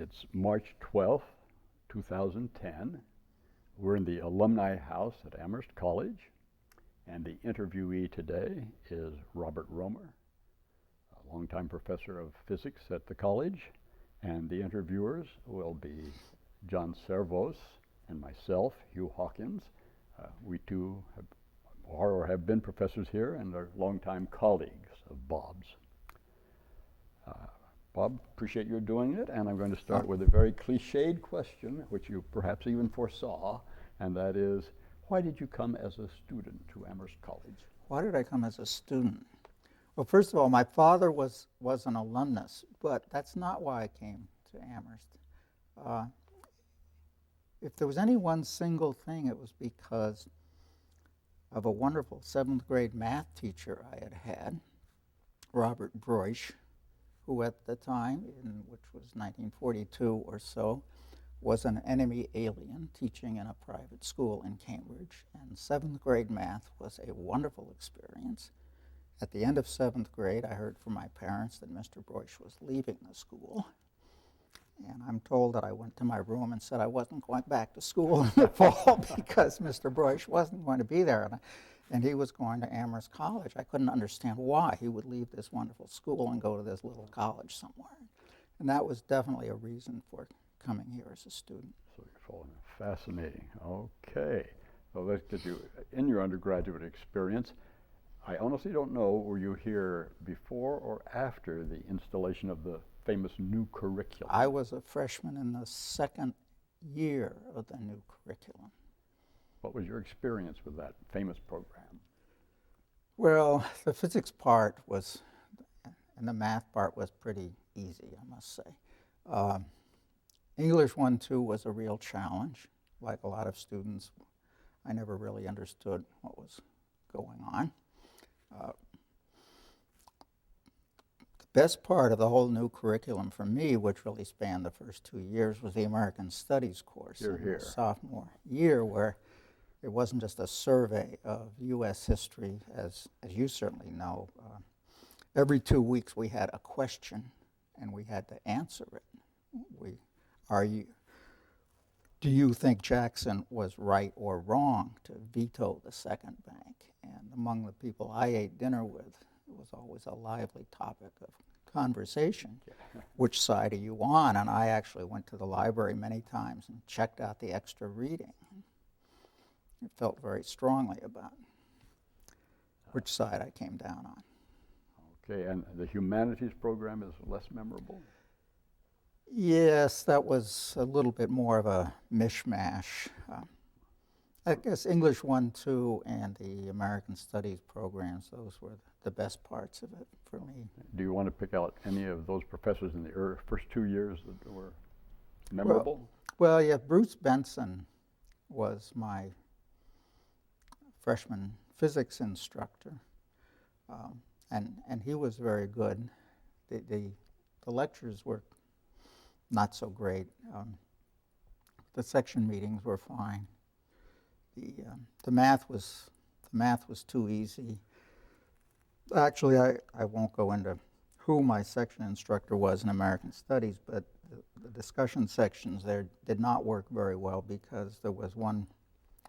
It's March 12th, 2010. We're in the Alumni House at Amherst College, and the interviewee today is Robert Romer, a longtime professor of physics at the college, and the interviewers will be John Servos and myself, Hugh Hawkins. We too are or have been professors here and are longtime colleagues of Bob's. Bob, appreciate your doing it, and I'm going to start with a very cliched question, which you perhaps even foresaw, and that is, why did you come as a student to Amherst College? Why did I come as a student? Well, first of all, my father was an alumnus, but that's not why I came to Amherst. If there was any one single thing, it was because of a wonderful 7th grade math teacher I had, Robert Broish, who at the time, which was 1942 or so, was an enemy alien teaching in a private school in Cambridge. And 7th grade math was a wonderful experience. At the end of 7th grade, I heard from my parents that Mr. Broish was leaving the school. And I'm told that I went to my room and said I wasn't going back to school in the fall because Mr. Broish wasn't going to be there. And he was going to Amherst College. I couldn't understand why he would leave this wonderful school and go to this little college somewhere. And that was definitely a reason for coming here as a student. So you're following fascinating. Okay. So let's get you in your undergraduate experience. I honestly don't know, were you here before or after the installation of the famous new curriculum? I was a freshman in the 2nd year of the new curriculum. What was your experience with that famous program? Well, the physics part was, and the math part was pretty easy, I must say. English 1-2 was a real challenge. Like a lot of students, I never really understood what was going on. The best part of the whole new curriculum for me, which really spanned the first 2 years, was the American Studies course in the sophomore year, where it wasn't just a survey of U.S. history, as you certainly know. Every 2 weeks we had a question, and we had to answer it. Do you think Jackson was right or wrong to veto the second bank? And among the people I ate dinner with, it was always a lively topic of conversation. Which side are you on? And I actually went to the library many times and checked out the extra reading. I felt very strongly about which side I came down on. Okay, and the humanities program is less memorable? Yes, that was a little bit more of a mishmash. I guess English 1-2 and the American Studies programs, those were the best parts of it for me. Do you want to pick out any of those professors in the first 2 years that were memorable? Well, yeah, Bruce Benson was my freshman physics instructor, and he was very good. The lectures were not so great. The section meetings were fine. The math was too easy. Actually, I won't go into who my section instructor was in American Studies, but the discussion sections there did not work very well because there was one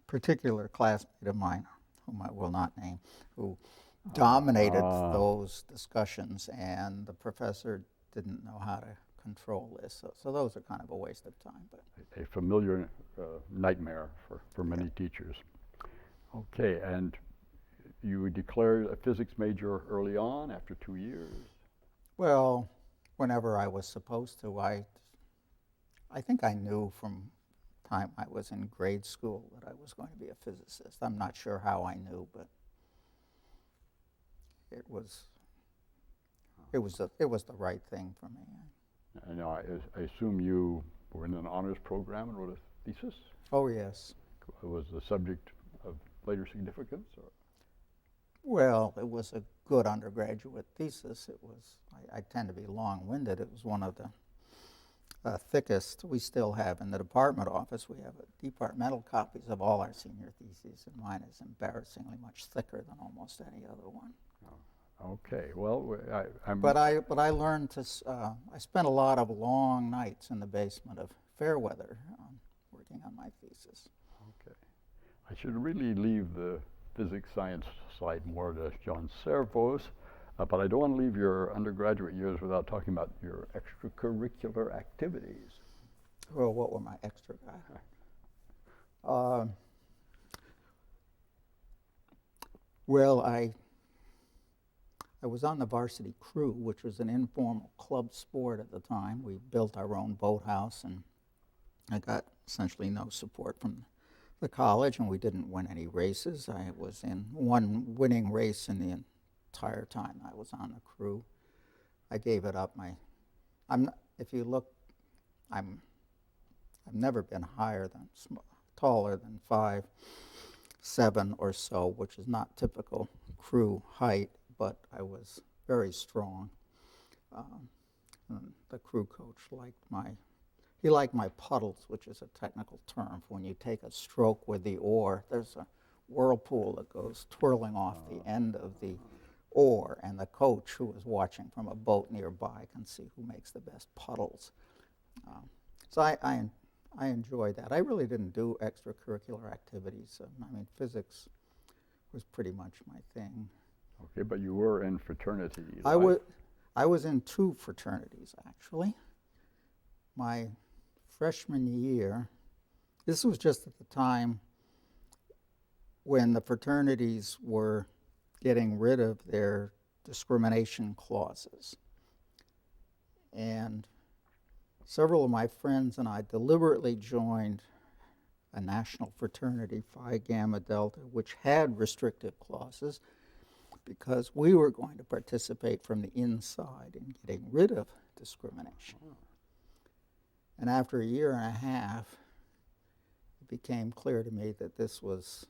particular classmate of mine, whom I will not name, who dominated those discussions, and the professor didn't know how to control this. So those are kind of a waste of time. But a familiar nightmare for many teachers. Okay, and you declared a physics major early on, after 2 years? Well, whenever I was supposed to. I think I knew from time I was in grade school that I was going to be a physicist. I'm not sure how I knew, but it was the right thing for me. And I assume you were in an honors program and wrote a thesis? Oh, yes. Was the subject of later significance? Or? Well, it was a good undergraduate thesis. I tend to be long-winded. It was one of the thickest we still have in the department office. We have departmental copies of all our senior theses, and mine is embarrassingly much thicker than almost any other one. Oh, Okay. Well, I'm. But I learned to. I spent a lot of long nights in the basement of Fairweather working on my thesis. Okay. I should really leave the physics science side more to John Servos, but I don't want to leave your undergraduate years without talking about your extracurricular activities. Well, what were my extra? Uh, well, I was on the varsity crew, which was an informal club sport at the time. We built our own boathouse, and I got essentially no support from the college, and we didn't win any races. I was in one winning race in the entire time I was on the crew. I gave it up. If you look, I've never been taller than 5'7" or so, which is not typical crew height, but I was very strong. The crew coach liked my puddles, which is a technical term for when you take a stroke with the oar. There's a whirlpool that goes twirling off the end of the oar, and the coach, who is watching from a boat nearby, can see who makes the best puddles. So I enjoyed that. I really didn't do extracurricular activities. Physics was pretty much my thing. Okay, but you were in fraternity I life. was in 2 fraternities, actually. My freshman year, this was just at the time when the fraternities were getting rid of their discrimination clauses. And several of my friends and I deliberately joined a national fraternity, Phi Gamma Delta, which had restrictive clauses, because we were going to participate from the inside in getting rid of discrimination. And after a year and a half, it became clear to me that this was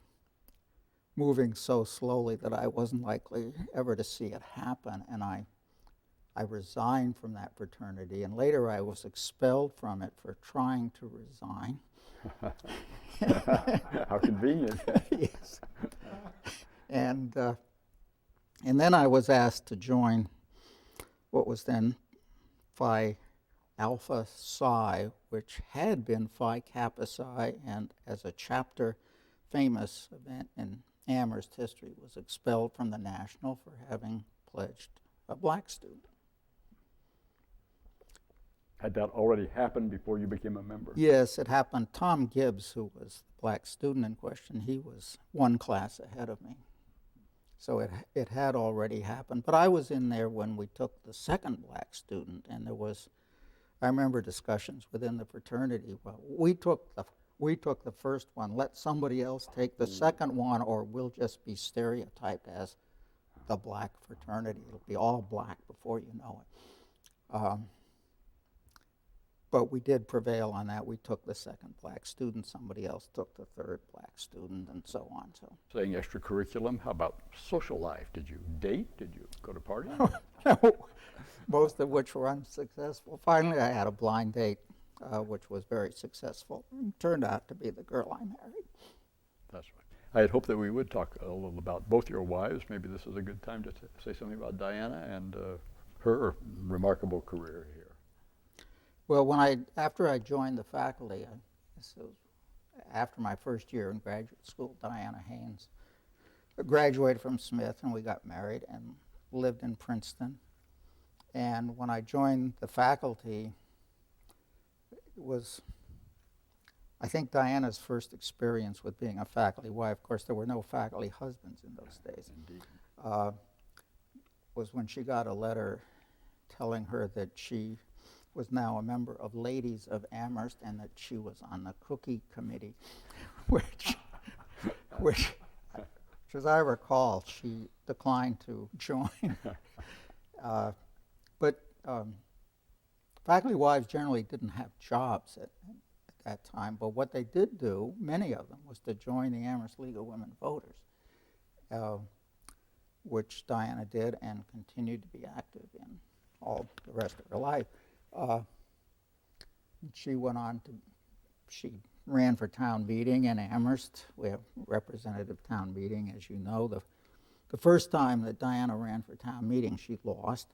moving so slowly that I wasn't likely ever to see it happen, and I resigned from that fraternity, and later I was expelled from it for trying to resign. How convenient. Yes. And then I was asked to join what was then Phi Alpha Psi, which had been Phi Kappa Psi, and as a chapter famous event in Amherst history, was expelled from the National for having pledged a black student. Had that already happened before you became a member? Yes, it happened. Tom Gibbs, who was the black student in question, he was one class ahead of me. So it had already happened. But I was in there when we took the second black student, and I remember discussions within the fraternity. Well, we took the first one. Let somebody else take the second one, or we'll just be stereotyped as the black fraternity. It'll be all black before you know it. But we did prevail on that. We took the second black student. Somebody else took the third black student, and so on. So, saying extracurriculum, how about social life? Did you date? Did you go to parties? most of which were unsuccessful. Finally, I had a blind date, which was very successful. It turned out to be the girl I married. That's right. I had hoped that we would talk a little about both your wives. Maybe this is a good time to say something about Diana and her remarkable career here. Well, after I joined the faculty, after my first year in graduate school, Diana Haynes graduated from Smith, and we got married and lived in Princeton. And when I joined the faculty, it was, I think, Diana's first experience with being a faculty wife. Of course, there were no faculty husbands in those days. Indeed. Was when she got a letter telling her that she was now a member of Ladies of Amherst and that she was on the cookie committee, which as I recall, she declined to join. But faculty wives generally didn't have jobs at that time, but what they did do, many of them, was to join the Amherst League of Women Voters, which Diana did and continued to be active in all the rest of her life. She went on she ran for town meeting in Amherst. We have representative town meeting, as you know. The The first time that Diana ran for town meeting, she lost.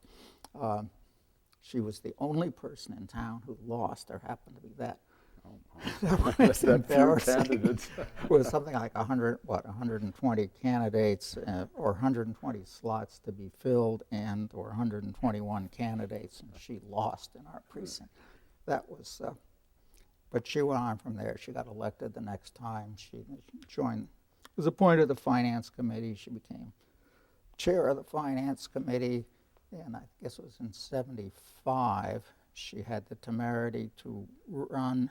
She was the only person in town who lost. There happened to be that. Oh, That was that few embarrassing. candidates. It was something like 120 candidates or 120 slots to be filled or 121 candidates, and she lost in our precinct. That was, but she went on from there. She got elected the next time. She was appointed to the Finance Committee. She became chair of the Finance Committee, and I guess it was in '75. She had the temerity to run.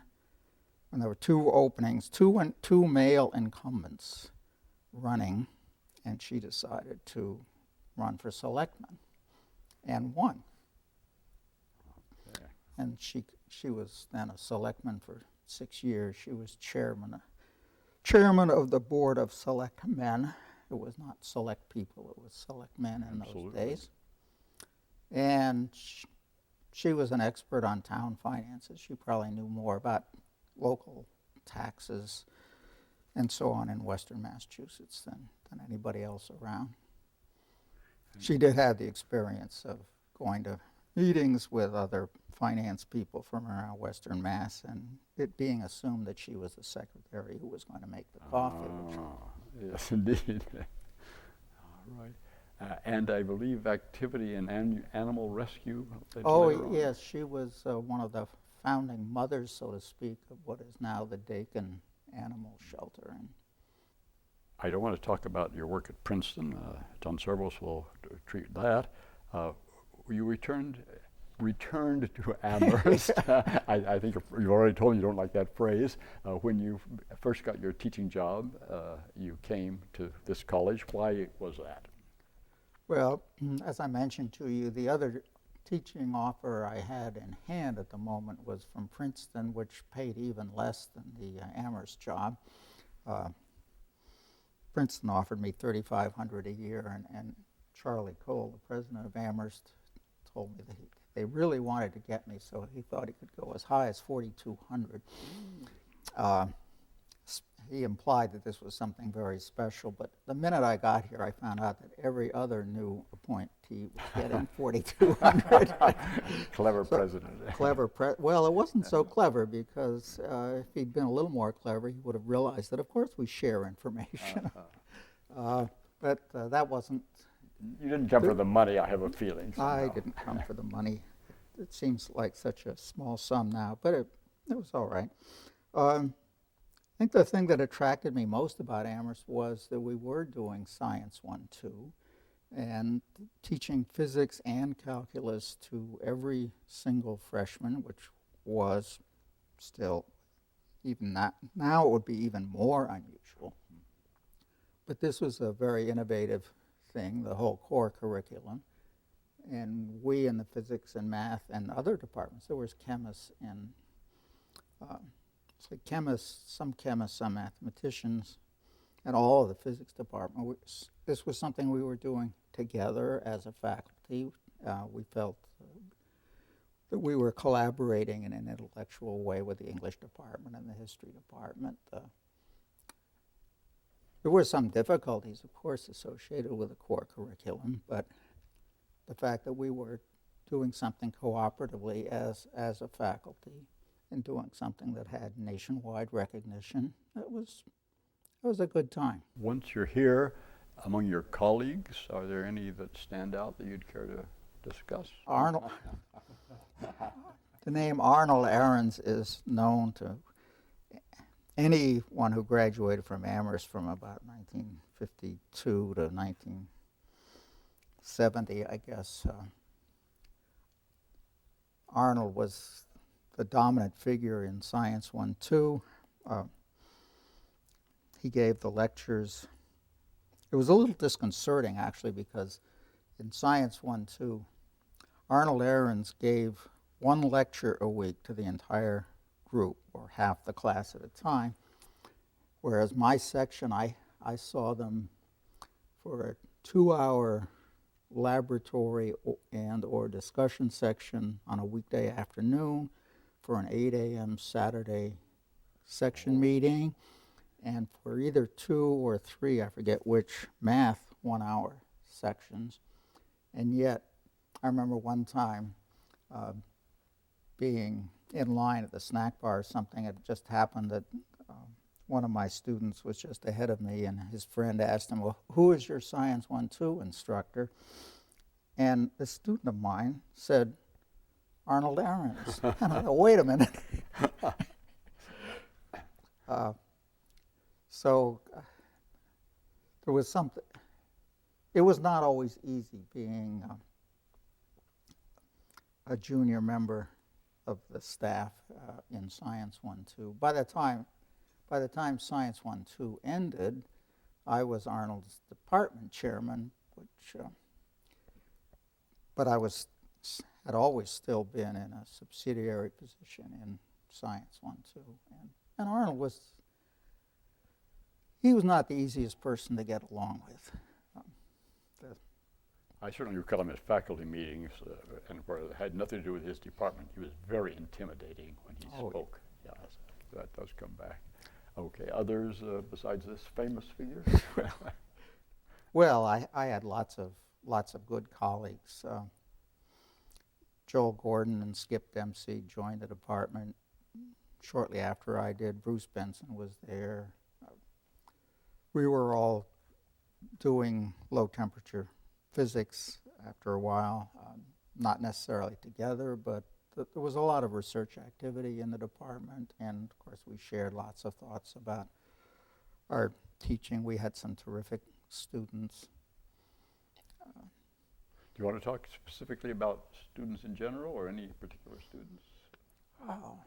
And there were two openings, two male incumbents running, and she decided to run for selectman and won. Okay. And she was then a selectman for 6 years. She was chairman of the board of selectmen. It was not select people, it was select men in those days. And she was an expert on town finances. She probably knew more about local taxes and so on in Western Massachusetts than anybody else around. She did have the experience of going to meetings with other finance people from around Western Mass, and it being assumed that she was the secretary who was going to make the coffee. Yes, indeed. All right. And I believe activity in animal rescue. Oh, yes, she was one of the founding mothers, so to speak, of what is now the Dakin Animal Shelter. And I don't want to talk about your work at Princeton. John Servos will treat that. You returned to Amherst. I think you've already told me you don't like that phrase. When you first got your teaching job, you came to this college. Why was that? Well, as I mentioned to you, the other teaching offer I had in hand at the moment was from Princeton, which paid even less than the Amherst job. Princeton offered me $3,500 a year, and Charlie Cole, the president of Amherst, told me that they really wanted to get me, so he thought he could go as high as $4,200. He implied that this was something very special, but the minute I got here, I found out that every other new appointee was getting $4,200. Clever president. Well, it wasn't so clever, because if he'd been a little more clever, he would have realized that, of course, we share information. But that wasn't. You didn't come for the money, I have a feeling. Somehow. I didn't come for the money. It seems like such a small sum now, but it was all right. I think the thing that attracted me most about Amherst was that we were doing Science 1-2 and teaching physics and calculus to every single freshman, which was still, even now it would be even more unusual. But this was a very innovative thing, the whole core curriculum. And we in the physics and math and other departments, there was chemists and some chemists, some mathematicians, and all of the physics department. This was something we were doing together as a faculty. We felt that we were collaborating in an intellectual way with the English department and the history department. There were some difficulties, of course, associated with the core curriculum, but the fact that we were doing something cooperatively as a faculty and doing something that had nationwide recognition, it was a good time. Once you're here, among your colleagues, are there any that stand out that you'd care to discuss? Arnold. The name Arnold Ahrens is known to anyone who graduated from Amherst from about 1952 to 1970, I guess. Arnold was the dominant figure in Science 1-2. He gave the lectures. It was a little disconcerting, actually, because in Science 1-2, Arnold Ahrens gave one lecture a week to the entire group, or half the class at a time, whereas my section, I saw them for a 2-hour laboratory and or discussion section on a weekday afternoon, for an 8 a.m. Saturday section meeting, and for either 2 or 3, I forget which, math 1-hour sections. And yet, I remember one time being in line at the snack bar or something. It just happened that one of my students was just ahead of me, and his friend asked him, well, who is your Science 1-2 instructor? And a student of mine said, Arnold Ahrens. And I thought, wait a minute. So there was something. It was not always easy being a junior member of the staff in Science 1-2. By the time Science 1-2 ended, I was Arnold's department chairman, but I had always still been in a subsidiary position in Science 1-2. And Arnold was not the easiest person to get along with. I certainly recall him at faculty meetings, and where it had nothing to do with his department. He was very intimidating when he spoke. Yes, that does come back. Okay, others besides this famous figure? Well, I had lots of good colleagues. Joel Gordon and Skip Dempsey joined the department shortly after I did. Bruce Benson was there. We were all doing low temperature physics after a while, not necessarily together, but there was a lot of research activity in the department, and of course we shared lots of thoughts about our teaching. We had some terrific students. Do you want to talk specifically about students in general, or any particular students? Oh.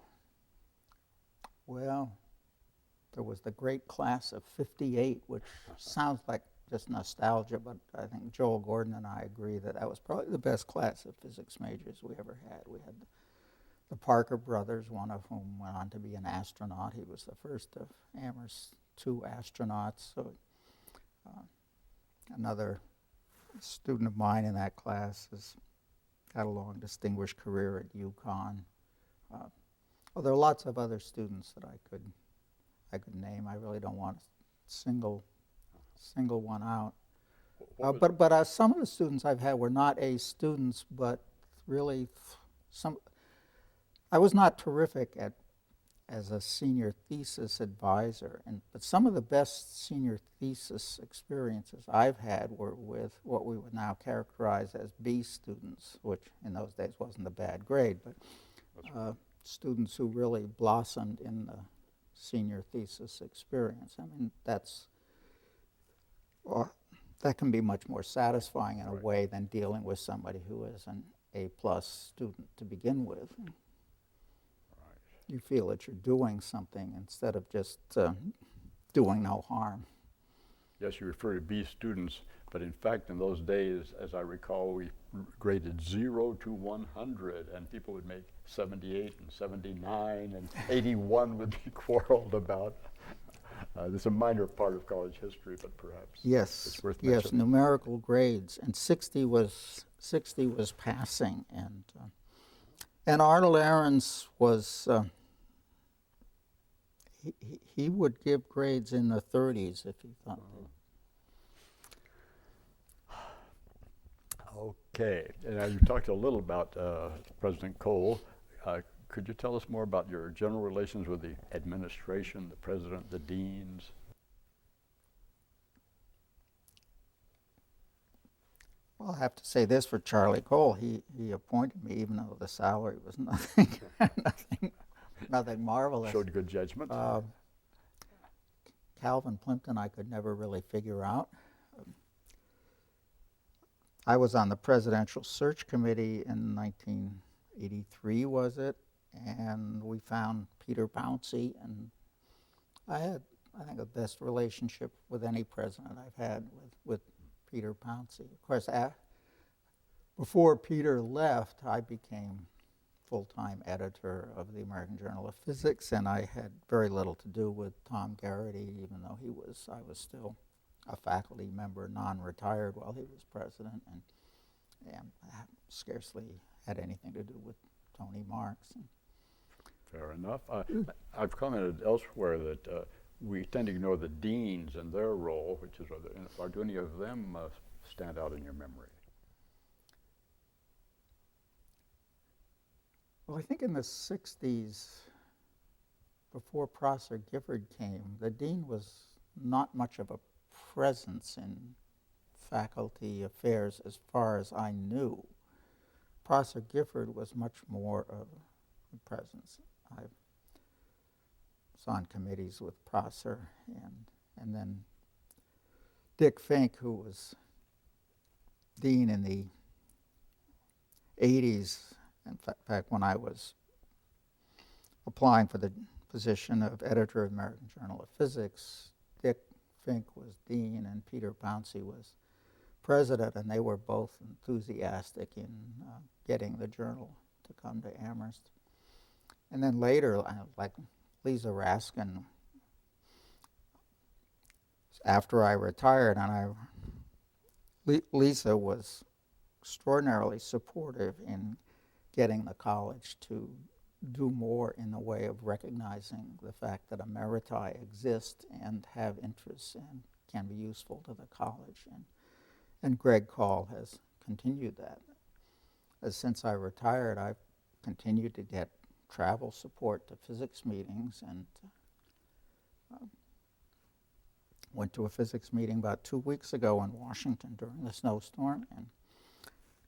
Well, there was the great class of '58, which sounds like just nostalgia, but I think Joel Gordon and I agree that that was probably the best class of physics majors we ever had. We had the Parker brothers, one of whom went on to be an astronaut. He was the first of Amherst's 2 astronauts. So another student of mine in that class has had a long, distinguished career at UConn. Well, there are lots of other students that I could name. I really don't want to single one out. But some of the students I've had were not A students, but really I was not terrific as a senior thesis advisor, but some of the best senior thesis experiences I've had were with what we would now characterize as B students, which in those days wasn't a bad grade, but students who really blossomed in the senior thesis experience. I mean, that can be much more satisfying in a way than dealing with somebody who is an A+ student to begin with. You feel that you're doing something instead of just doing no harm. Yes, you refer to B students, but in fact in those days, as I recall, we graded 0 to 100, and people would make 78 and 79, and 81 would be quarreled about. This is a minor part of college history, but perhaps it's worth mentioning. Yes, numerical grades, and 60 was passing, and Arnold Ahrens was he would give grades in the 30s if he thought. Okay, and now you talked a little about President Cole. Could you tell us more about your general relations with the administration, the president, the deans? Well, I have to say this for Charlie Cole. He appointed me even though the salary was nothing marvelous. Showed good judgment. Calvin Plimpton I could never really figure out. I was on the Presidential Search Committee in 1983, was it? And we found Peter Pouncey, and I had, I think, the best relationship with any president I've had with Peter Pouncey. Of course, before Peter left, I became full-time editor of the American Journal of Physics, and I had very little to do with Tom Garrity, even though I was still a faculty member, non-retired, while he was president, and I scarcely had anything to do with Tony Marks. Fair enough. I've commented elsewhere that we tend to ignore the deans and their role, which is, or do any of them stand out in your memory? Well, I think in the 60s, before Prosser Gifford came, the dean was not much of a presence in faculty affairs as far as I knew. Prosser Gifford was much more of a presence. I was on committees with Prosser, and then Dick Fink, who was dean in the 80s, in fact, when I was applying for the position of editor of American Journal of Physics, Dick Fink was dean and Peter Pouncey was president, and they were both enthusiastic in getting the journal to come to Amherst. And then later, like Lisa Raskin, after I retired, and Lisa was extraordinarily supportive in getting the college to do more in the way of recognizing the fact that emeriti exist and have interests and can be useful to the college. And Greg Call has continued that. Since I retired, I've continued to get travel support to physics meetings, and went to a physics meeting about 2 weeks ago in Washington during the snowstorm, and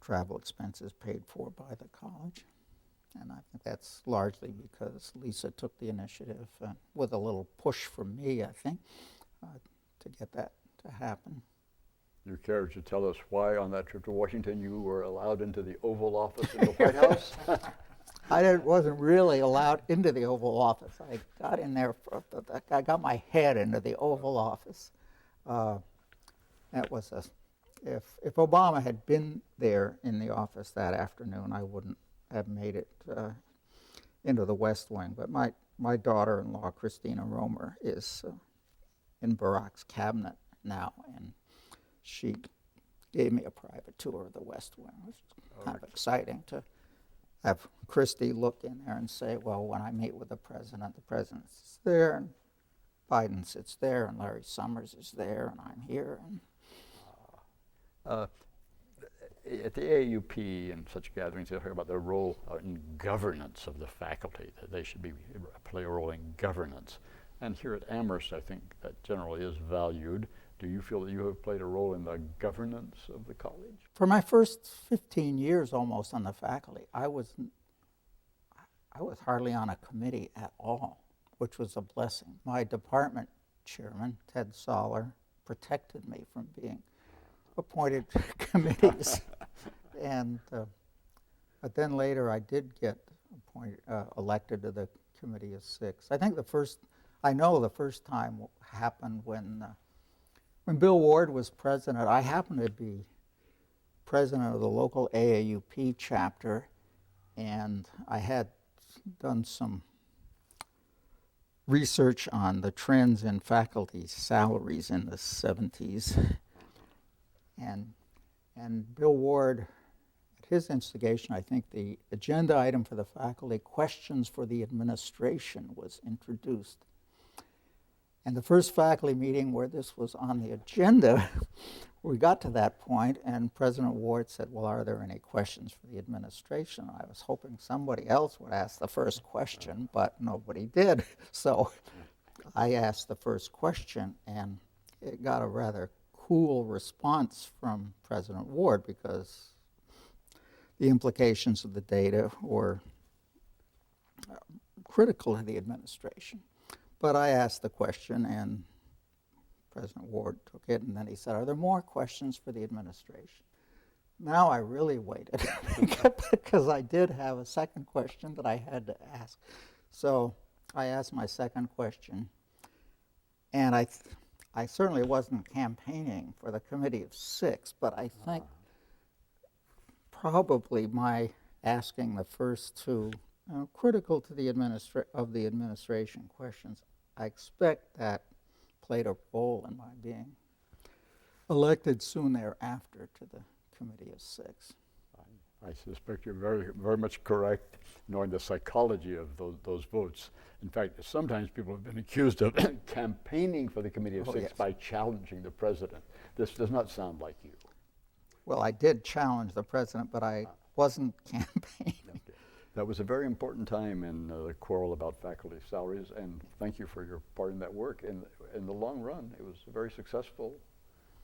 travel expenses paid for by the college. And I think that's largely because Lisa took the initiative with a little push from me, I think, to get that to happen. You care to tell us why on that trip to Washington you were allowed into the Oval Office in the White House? I wasn't really allowed into the Oval Office. I got in there, I got my head into the Oval Office. That was if Obama had been there in the office that afternoon, I wouldn't have made it into the West Wing. But my daughter-in-law, Christina Romer, is in Barack's cabinet now, and she gave me a private tour of the West Wing. It was kind of exciting to have Christy look in there and say, well, when I meet with the president sits there, and Biden sits there, and Larry Summers is there, and I'm here. And at the AUP and such gatherings, you'll hear about their role in governance of the faculty, that they should play a role in governance. And here at Amherst, I think that generally is valued. Do you feel that you have played a role in the governance of the college? For my first 15 years almost on the faculty, I was hardly on a committee at all, which was a blessing. My department chairman, Ted Soller, protected me from being appointed to committees. But then later I did get elected to the Committee of Six. I think the first time happened when Bill Ward was president. I happened to be president of the local AAUP chapter, and I had done some research on the trends in faculty salaries in the 70s. And Bill Ward, at his instigation, I think the agenda item for the faculty, questions for the administration, was introduced. And the first faculty meeting where this was on the agenda, we got to that point, and President Ward said, well, are there any questions for the administration? I was hoping somebody else would ask the first question, but nobody did. So I asked the first question, and it got a rather cool response from President Ward because the implications of the data were critical to the administration. But I asked the question, and President Ward took it, and then he said, are there more questions for the administration? Now I really waited because I did have a second question that I had to ask. So I asked my second question, and I certainly wasn't campaigning for the Committee of Six, but I think probably my asking the first two critical to the administration questions, I expect that played a role in my being elected soon thereafter to the Committee of Six. I suspect you're very, very much correct, knowing the psychology of those votes. In fact, sometimes people have been accused of campaigning for the Committee of Oh, Six yes. by challenging the president. This does not sound like you. Well, I did challenge the president, but I wasn't campaigning. Okay. That was a very important time in the quarrel about faculty salaries, and thank you for your part in that work. In the long run, it was very successful,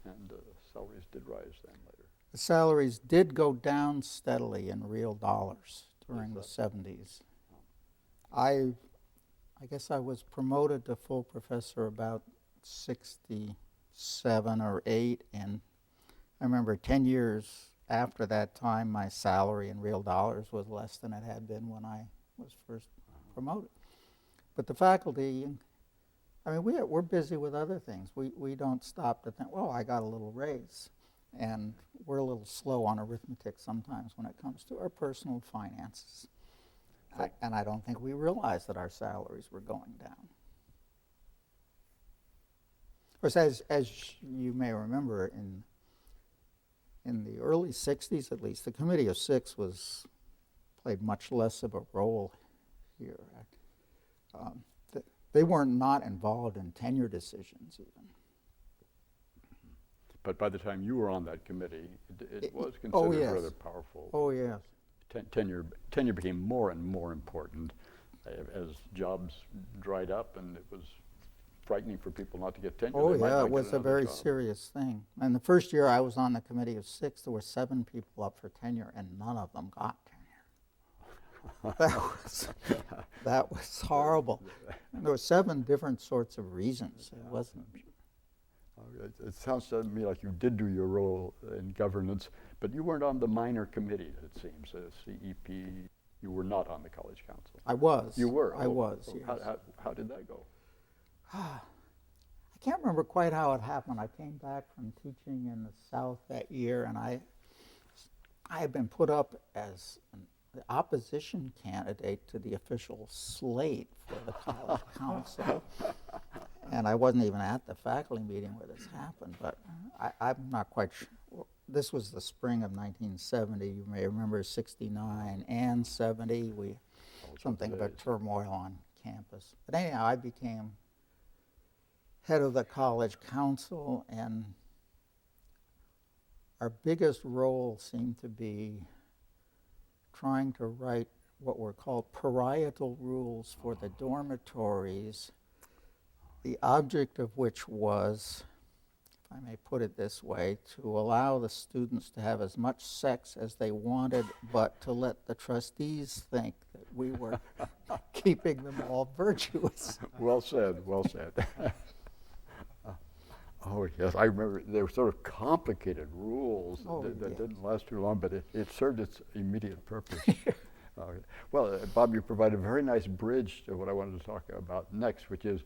and salaries did rise then later. The salaries did go down steadily in real dollars during the 70s. I guess I was promoted to full professor about 67 or 8, and I remember 10 years after that time, my salary in real dollars was less than it had been when I was first promoted. But the faculty, I mean, we're busy with other things. We don't stop to think, well, I got a little raise. And we're a little slow on arithmetic sometimes when it comes to our personal finances. And I don't think we realized that our salaries were going down. Of course, as you may remember, in the early 60s at least, the Committee of Six played much less of a role here. They were not involved in tenure decisions even. But by the time you were on that committee, it was considered Oh, yes. rather powerful. Oh, yes. Tenure became more and more important as jobs dried up, and it was frightening for people not to get tenure. Oh, They might yeah, not it get was a another very job. serious thing. And the first year I was on the Committee of Six, there were 7 people up for tenure, and none of them got tenure. That was horrible. And there were 7 different sorts of reasons. It wasn't. It sounds to me like you did do your role in governance, but you weren't on the minor committees, it seems. CEP, you were not on the college council. I was. You were? I was, yes. How did that go? I can't remember quite how it happened. I came back from teaching in the South that year, and I had been put up as the opposition candidate to the official slate for the college council. And I wasn't even at the faculty meeting where this happened, but I'm not quite sure. This was the spring of 1970. You may remember 69 and 70. Something about turmoil on campus. But anyhow, I became head of the college council, and our biggest role seemed to be trying to write what were called parietal rules for the dormitories, the object of which was, if I may put it this way, to allow the students to have as much sex as they wanted, but to let the trustees think that we were keeping them all virtuous. Well said, well said. Oh, yes, I remember they were sort of complicated rules that didn't last too long, but it served its immediate purpose. Well, Bob, you provided a very nice bridge to what I wanted to talk about next, which is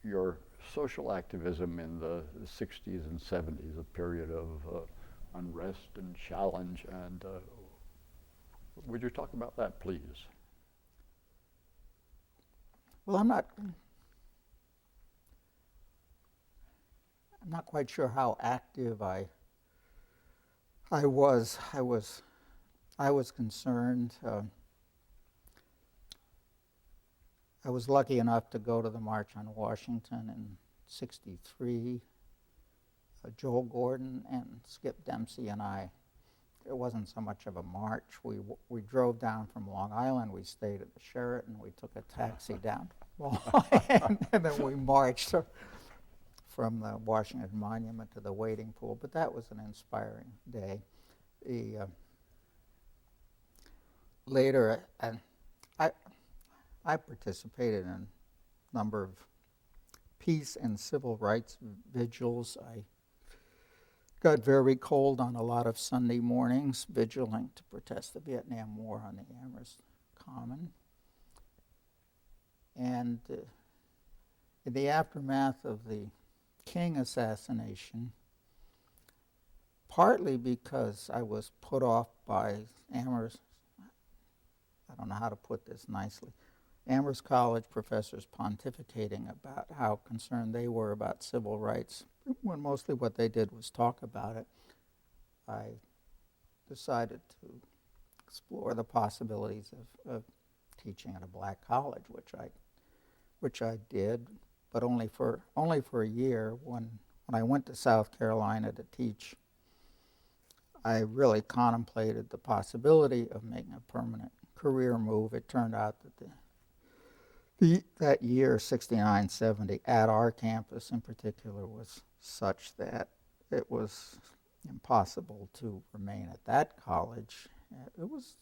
your social activism in the 60s and 70s, a period of unrest and challenge. And would you talk about that, please? Well, I'm not quite sure how active I was. I was concerned. I was lucky enough to go to the March on Washington in '63. Joel Gordon and Skip Dempsey and I. It wasn't so much of a march. We drove down from Long Island. We stayed at the Sheraton. We took a taxi down to Long Island, and then we marched from the Washington Monument to the wading pool. But that was an inspiring day. Later, I participated in a number of peace and civil rights vigils. I got very cold on a lot of Sunday mornings, vigiling to protest the Vietnam War on the Amherst Common. And in the aftermath of the King assassination, partly because I was put off by Amherst, I don't know how to put this nicely, Amherst College professors pontificating about how concerned they were about civil rights, when mostly what they did was talk about it. I decided to explore the possibilities of teaching at a black college, which I did, but only for a year. When I went to South Carolina to teach, I really contemplated the possibility of making a permanent career move. It turned out that that year, 69, 70, at our campus in particular, was such that it was impossible to remain at that college. It was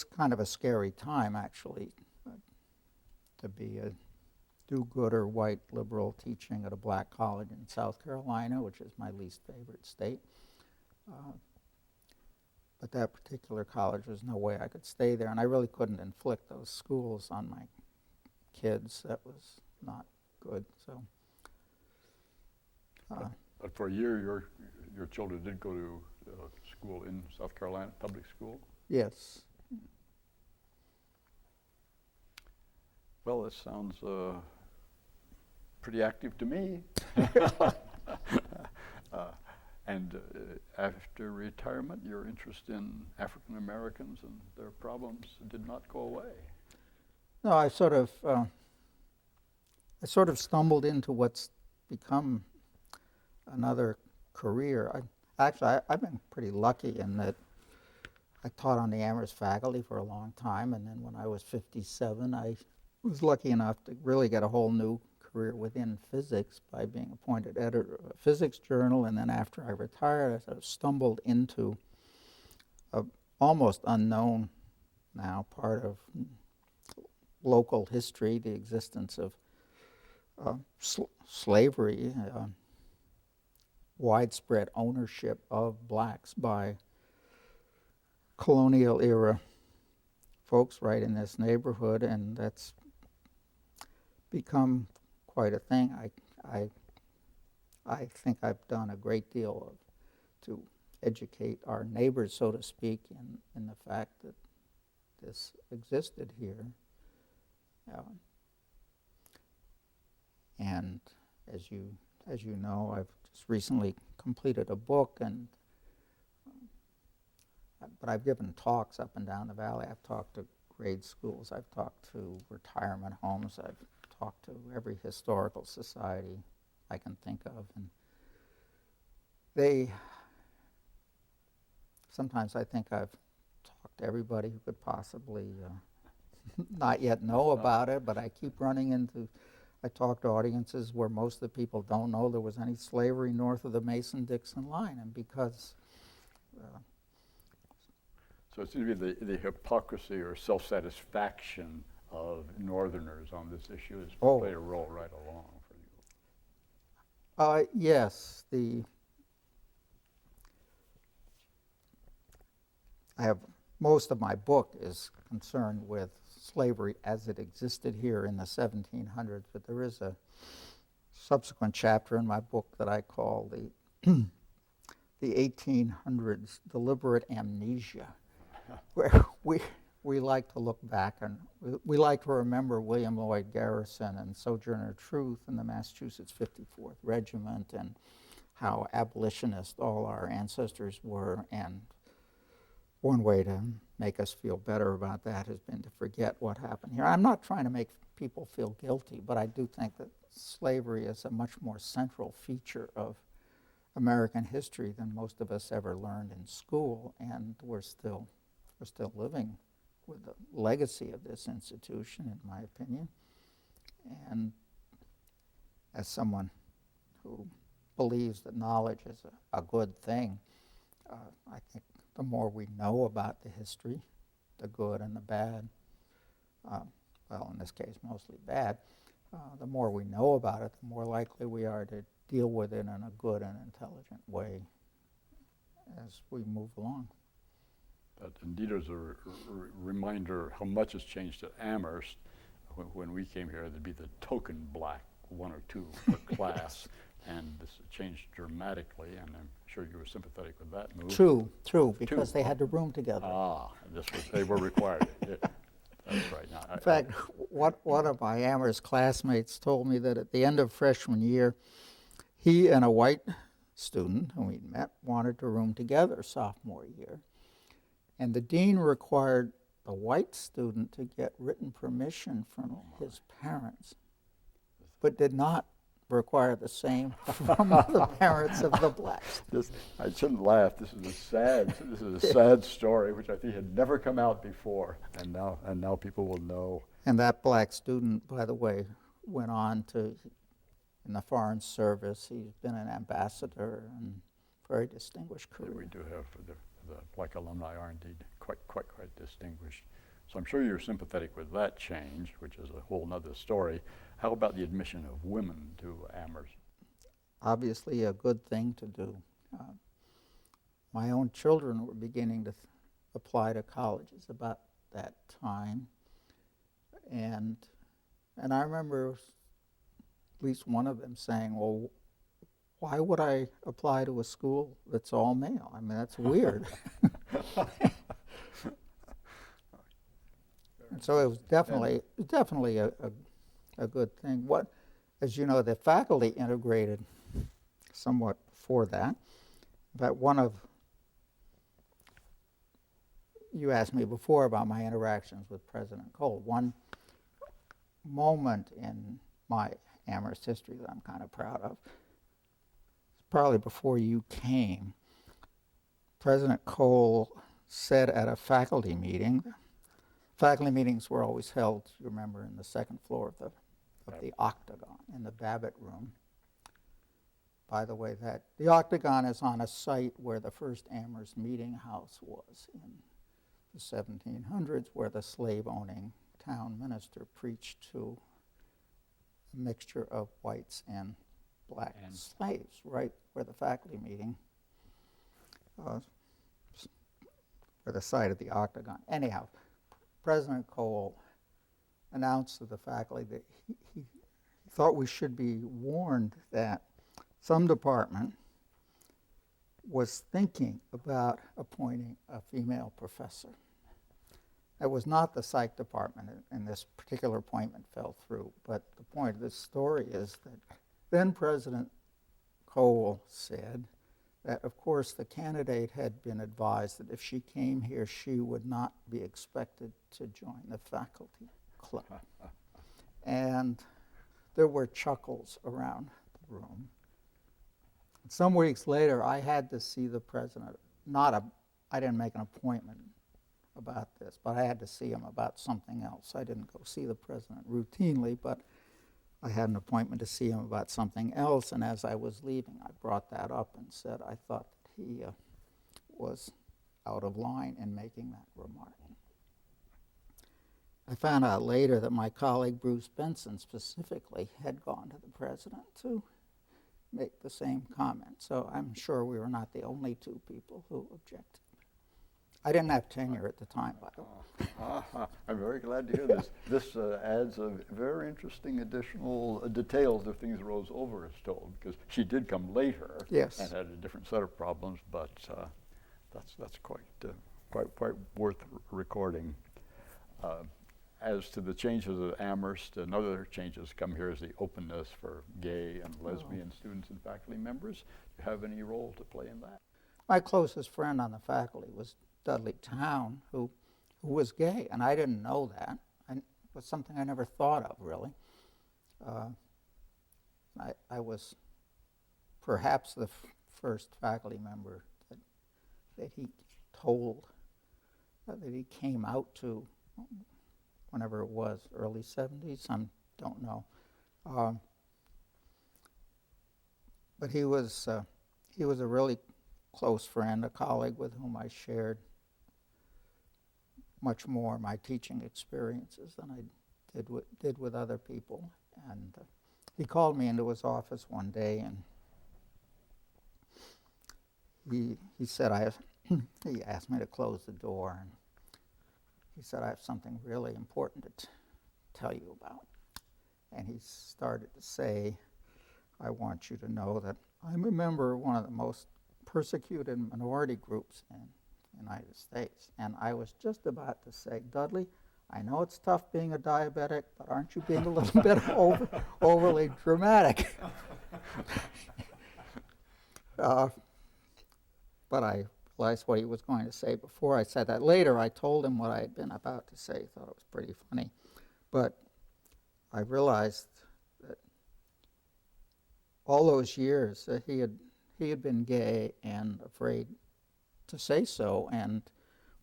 kind of a scary time, actually, to be a do-gooder white liberal teaching at a black college in South Carolina, which is my least favorite state. But that particular college, there's no way I could stay there, and I really couldn't inflict those schools on my kids. That was not good. So, but for a year, your children did go to school in South Carolina, public school? yes. Well, this sounds pretty active to me. And after retirement, your interest in African Americans and their problems did not go away. No, I sort of stumbled into what's become another career. I've been pretty lucky in that I taught on the Amherst faculty for a long time, and then when I was 57, I was lucky enough to really get a whole new career within physics by being appointed editor of a physics journal, and then after I retired, I sort of stumbled into a almost unknown now part of local history, the existence of slavery, widespread ownership of blacks by colonial era folks right in this neighborhood, and that's become quite a thing. I think I've done a great deal to educate our neighbors, so to speak, in the fact that this existed here. And as you know, I've just recently completed a book, but I've given talks up and down the valley. I've talked to grade schools. I've talked to retirement homes. I've talked to every historical society I can think of, and sometimes I think I've talked to everybody who could possibly not yet know about it, but I keep running into, I talk to audiences where most of the people don't know there was any slavery north of the Mason-Dixon line, and because so it seems to be the hypocrisy or self-satisfaction of Northerners on this issue has played a role right along for you. Yes, I have most of my book is concerned with slavery as it existed here in the 1700s, but there is a subsequent chapter in my book that I call the 1800s deliberate amnesia, where we like to look back and we like to remember William Lloyd Garrison and Sojourner Truth and the Massachusetts 54th Regiment and how abolitionist all our ancestors were, and one way to make us feel better about that has been to forget what happened here. I'm not trying to make people feel guilty, but I do think that slavery is a much more central feature of American history than most of us ever learned in school, and we're still living with the legacy of this institution, in my opinion. And as someone who believes that knowledge is a good thing, I think the more we know about the history, the good and the bad, well, in this case, mostly bad, the more we know about it, the more likely we are to deal with it in a good and intelligent way as we move along. That indeed is a reminder how much has changed at Amherst. When we came here, there'd be the token black, one or two per class, and this changed dramatically, and I'm sure you were sympathetic with that move. True, because they had to room together. They were required. That's right. Now, in fact, one of my Amherst classmates told me that at the end of freshman year, he and a white student whom we'd met wanted to room together sophomore year. And the dean required the white student to get written permission from his parents, but did not require the same from the parents of the black student. I shouldn't laugh. This is a sad story, which I think had never come out before, and now people will know. And that black student, by the way, went on to in the Foreign Service. He's been an ambassador and very distinguished career. We do have the black alumni are indeed quite distinguished. So I'm sure you're sympathetic with that change, which is a whole nother story. How about the admission of women to Amherst? Obviously a good thing to do. My own children were beginning to apply to colleges about that time. And I remember at least one of them saying, well, why would I apply to a school that's all male? I mean, that's weird. And so it was definitely a good thing. What, as you know, the faculty integrated somewhat before that. But you asked me before about my interactions with President Cole. One moment in my Amherst history that I'm kind of proud of, probably before you came, President Cole said at a faculty meeting, faculty meetings were always held, you remember, in the second floor of the Octagon, in the Babbitt Room. By the way, the Octagon is on a site where the first Amherst meeting house was in the 1700s, where the slave-owning town minister preached to a mixture of whites and black slaves, right where the faculty meeting, where the site of the Octagon. Anyhow, President Cole announced to the faculty that he thought we should be warned that some department was thinking about appointing a female professor. That was not the psych department, and this particular appointment fell through. But the point of this story is that then President Cole said that, of course, the candidate had been advised that if she came here, she would not be expected to join the faculty club. And there were chuckles around the room. Some weeks later, I had to see the president. I didn't make an appointment about this, but I had to see him about something else. I didn't go see the president routinely, but I had an appointment to see him about something else, and as I was leaving, I brought that up and said I thought that he was out of line in making that remark. I found out later that my colleague Bruce Benson specifically had gone to the president to make the same comment, so I'm sure we were not the only two people who objected. I didn't have tenure at the time, by the way. I'm very glad to hear this. This adds a very interesting additional details of things Rose Over has told, because she did come later and had a different set of problems, but that's quite worth recording. As to the changes of Amherst, another change that's come here is the openness for gay and lesbian students and faculty members. Do you have any role to play in that? My closest friend on the faculty was Dudley Town, who was gay, and I didn't know that. It was something I never thought of, really. I was perhaps the first faculty member that he told, that he came out to, whenever it was, early 70s, I don't know. But he was a really close friend, a colleague with whom I shared much more my teaching experiences than I did with other people. And he called me into his office one day, and he said, he asked me to close the door, and he said, I have something really important to tell you about. And he started to say, I want you to know that I'm a member of one of the most persecuted minority groups in the United States. And I was just about to say, Dudley, I know it's tough being a diabetic, but aren't you being a little bit overly dramatic? Uh, but I realized what he was going to say before I said that. Later, I told him what I had been about to say. Thought it was pretty funny. But I realized that all those years that he had been gay and afraid to say so, and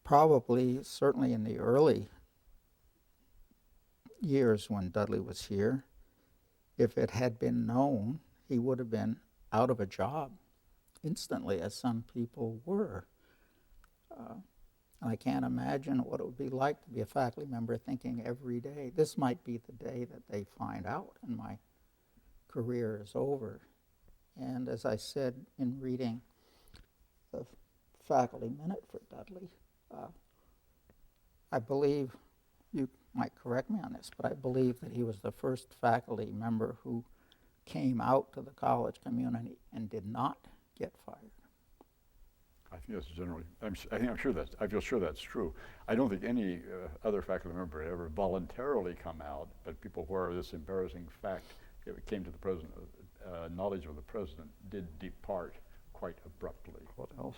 probably, certainly in the early years when Dudley was here, if it had been known, he would have been out of a job instantly, as some people were. And I can't imagine what it would be like to be a faculty member thinking every day, this might be the day that they find out and my career is over. And as I said in reading the faculty minute for Dudley, I believe, you might correct me on this, but I believe that he was the first faculty member who came out to the college community and did not get fired. I think that's generally, I feel sure that's true. I don't think any other faculty member ever voluntarily come out, but people where this embarrassing fact came to the president, knowledge of the president, did depart quite abruptly. What else?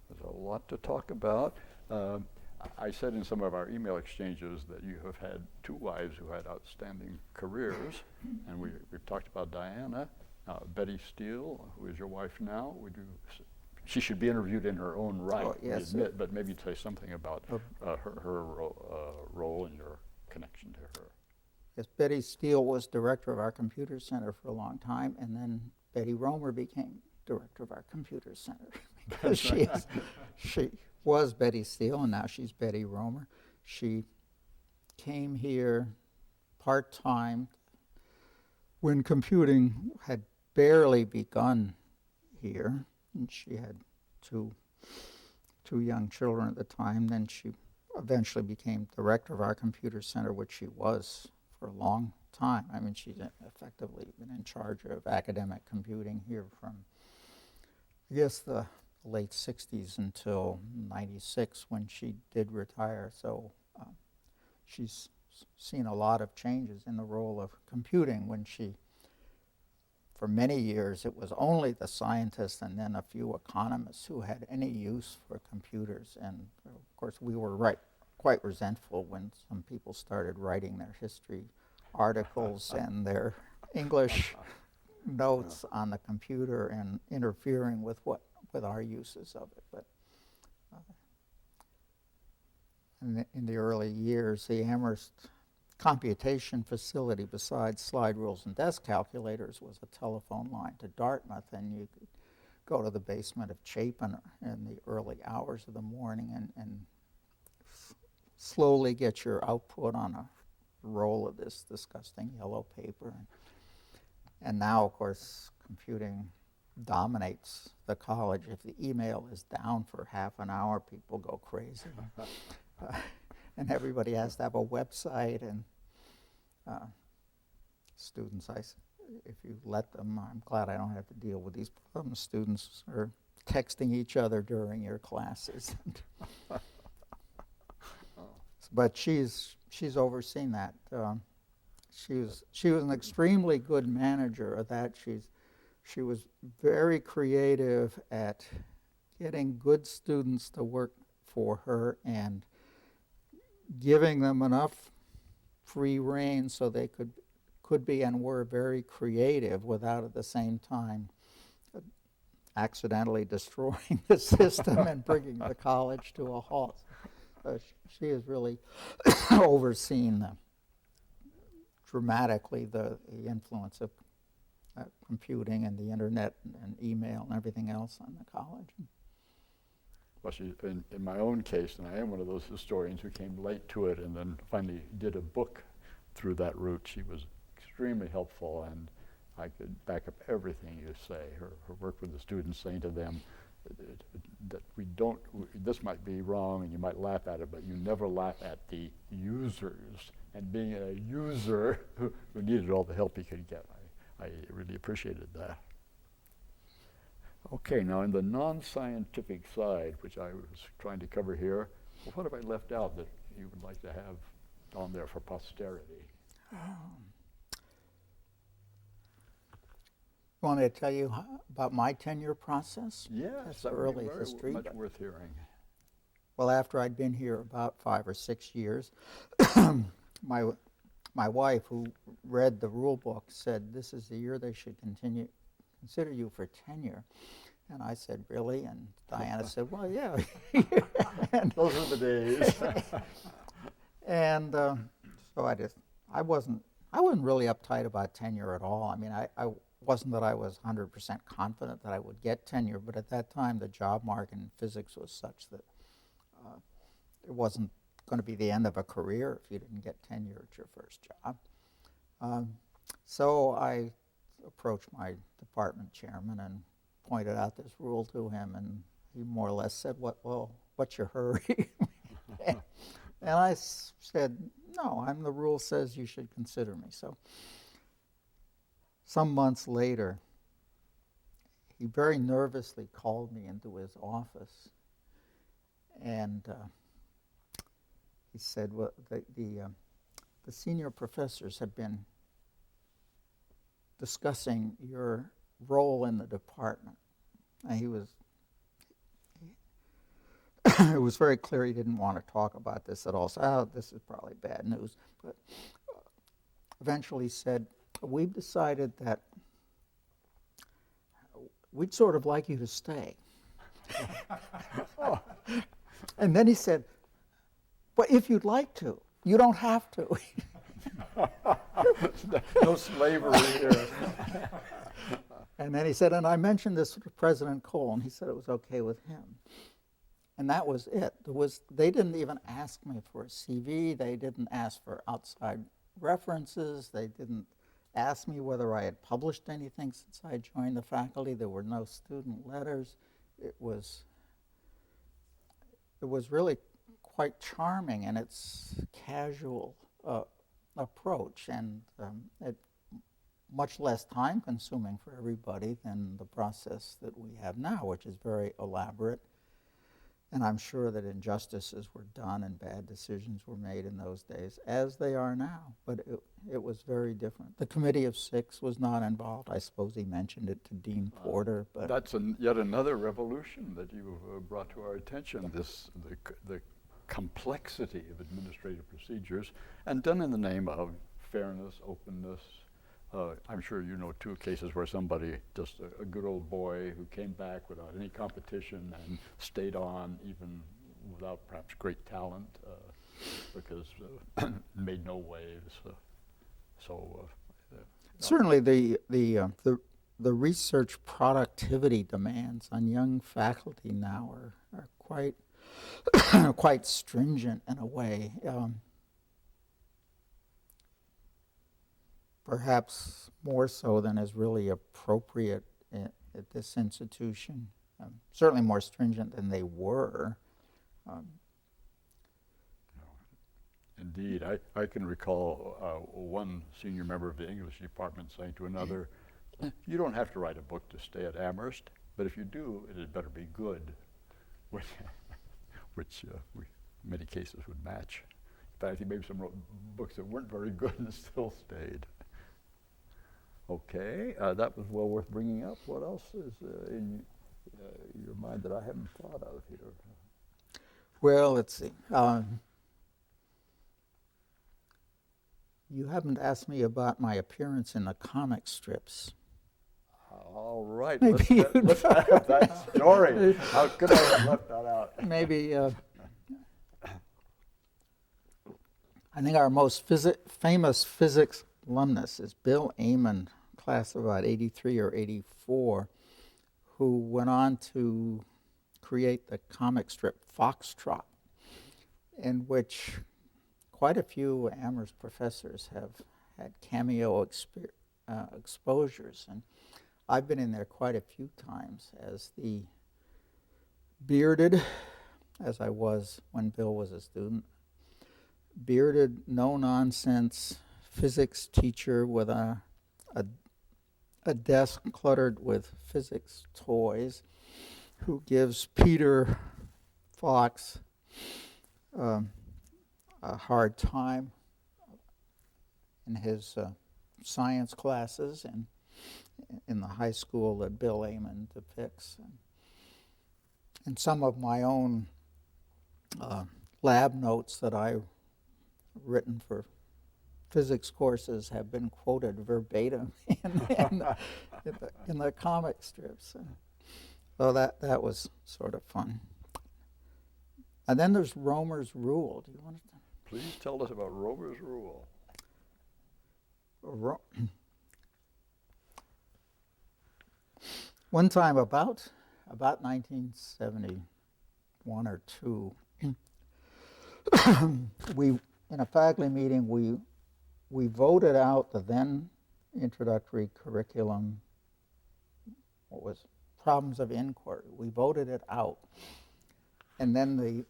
There's a lot to talk about. I said in some of our email exchanges that you have had two wives who had outstanding careers, and we've talked about Diana. Betty Steele, who is your wife now, she should be interviewed in her own right, yes, admit, but maybe say something about her role and your connection to her. Yes, Betty Steele was director of our computer center for a long time, and then Betty Romer became director of our computer center. Because she was Betty Steele, and now she's Betty Romer. She came here part-time when computing had barely begun here, and she had two young children at the time. Then she eventually became director of our computer center, which she was for a long time. I mean, she's effectively been in charge of academic computing here from, I guess, the late 60s until 96 when she did retire. So she's seen a lot of changes in the role of computing. When she, for many years, it was only the scientists and then a few economists who had any use for computers. And of course, we were quite resentful when some people started writing their history articles and their English notes on the computer and interfering with our uses of it. But in the early years, the Amherst computation facility, besides slide rules and desk calculators, was a telephone line to Dartmouth, and you could go to the basement of Chapin in the early hours of the morning and slowly get your output on a roll of this disgusting yellow paper. And now, of course, computing dominates the college. If the email is down for half an hour, people go crazy. And everybody has to have a website, and students, if you let them, I'm glad I don't have to deal with these problems. Students are texting each other during your classes. But she's overseen that. She was an extremely good manager of that. She was very creative at getting good students to work for her and giving them enough free rein so they could be and were very creative without at the same time accidentally destroying the system and bringing the college to a halt. She has really overseen dramatically the influence of computing and the internet and email and everything else on the college. Well, in my own case, and I am one of those historians who came late to it and then finally did a book through that route, she was extremely helpful, and I could back up everything you say. Her work with the students, saying to them that this might be wrong and you might laugh at it, but you never laugh at the users. And being a user who needed all the help he could get, I really appreciated that. Okay, now in the non-scientific side, which I was trying to cover here, what have I left out that you would like to have on there for posterity? You want me to tell you about my tenure process? Yes, That's that would be early very history. much worth hearing. Well, after I'd been here about 5 or 6 years, my my wife, who read the rule book, said this is the year they should consider you for tenure. And I said, really? And Diana said, well, yeah. and Those were the days. and so I wasn't really uptight about tenure at all. I mean, I wasn't that I was 100% confident that I would get tenure, but at that time the job market in physics was such that it wasn't going to be the end of a career if you didn't get tenure at your first job. So I approached my department chairman and pointed out this rule to him, and he more or less said, what's your hurry? And I said, no, the rule says you should consider me. So some months later, he very nervously called me into his office, and he said, well, the senior professors have been discussing your role in the department. And it was very clear he didn't want to talk about this at all. So, this is probably bad news. But eventually said, we've decided that we'd sort of like you to stay. And then he said, but if you'd like to, you don't have to. No slavery here. And then he said, and I mentioned this to President Cole, and he said it was okay with him. And that was it. They didn't even ask me for a CV. They didn't ask for outside references. They didn't ask me whether I had published anything since I joined the faculty. There were no student letters. It was really quite charming in its casual approach, and much less time-consuming for everybody than the process that we have now, which is very elaborate. And I'm sure that injustices were done and bad decisions were made in those days, as they are now. But it was very different. The Committee of Six was not involved. I suppose he mentioned it to Dean Porter. But that's yet another revolution that you brought to our attention, the complexity of administrative procedures, and done in the name of fairness, openness. I'm sure you know two cases where somebody, just a good old boy who came back without any competition and stayed on even without perhaps great talent because made no waves. Certainly the research productivity demands on young faculty now are quite quite stringent in a way. Perhaps more so than is really appropriate at this institution. Certainly more stringent than they were. Indeed. I can recall one senior member of the English department saying to another, you don't have to write a book to stay at Amherst, but if you do, it had better be good, which in many cases would match. In fact, he maybe some wrote books that weren't very good and still stayed. Okay, that was well worth bringing up. What else is in your mind that I haven't thought of here? Well, let's see. You haven't asked me about my appearance in the comic strips. All right, Maybe let's have that story. How could I have left that out? Maybe. I think our most famous physics alumnus is Bill Amon, class of about 83 or 84, who went on to create the comic strip Foxtrot, in which quite a few Amherst professors have had cameo exposures. And I've been in there quite a few times as the bearded, as I was when Bill was a student, bearded, no-nonsense physics teacher with a desk cluttered with physics toys, who gives Peter Fox a hard time in his science classes, and in the high school that Bill Amon depicts. And some of my own lab notes that I've written for physics courses have been quoted verbatim in the comic strips. So that was sort of fun. And then there's Romer's Rule. Do you want to? Please tell us about Romer's Rule. One time about 1971 or 2, we, in a faculty meeting, we voted out the then introductory curriculum, what was Problems of Inquiry. We voted it out. And then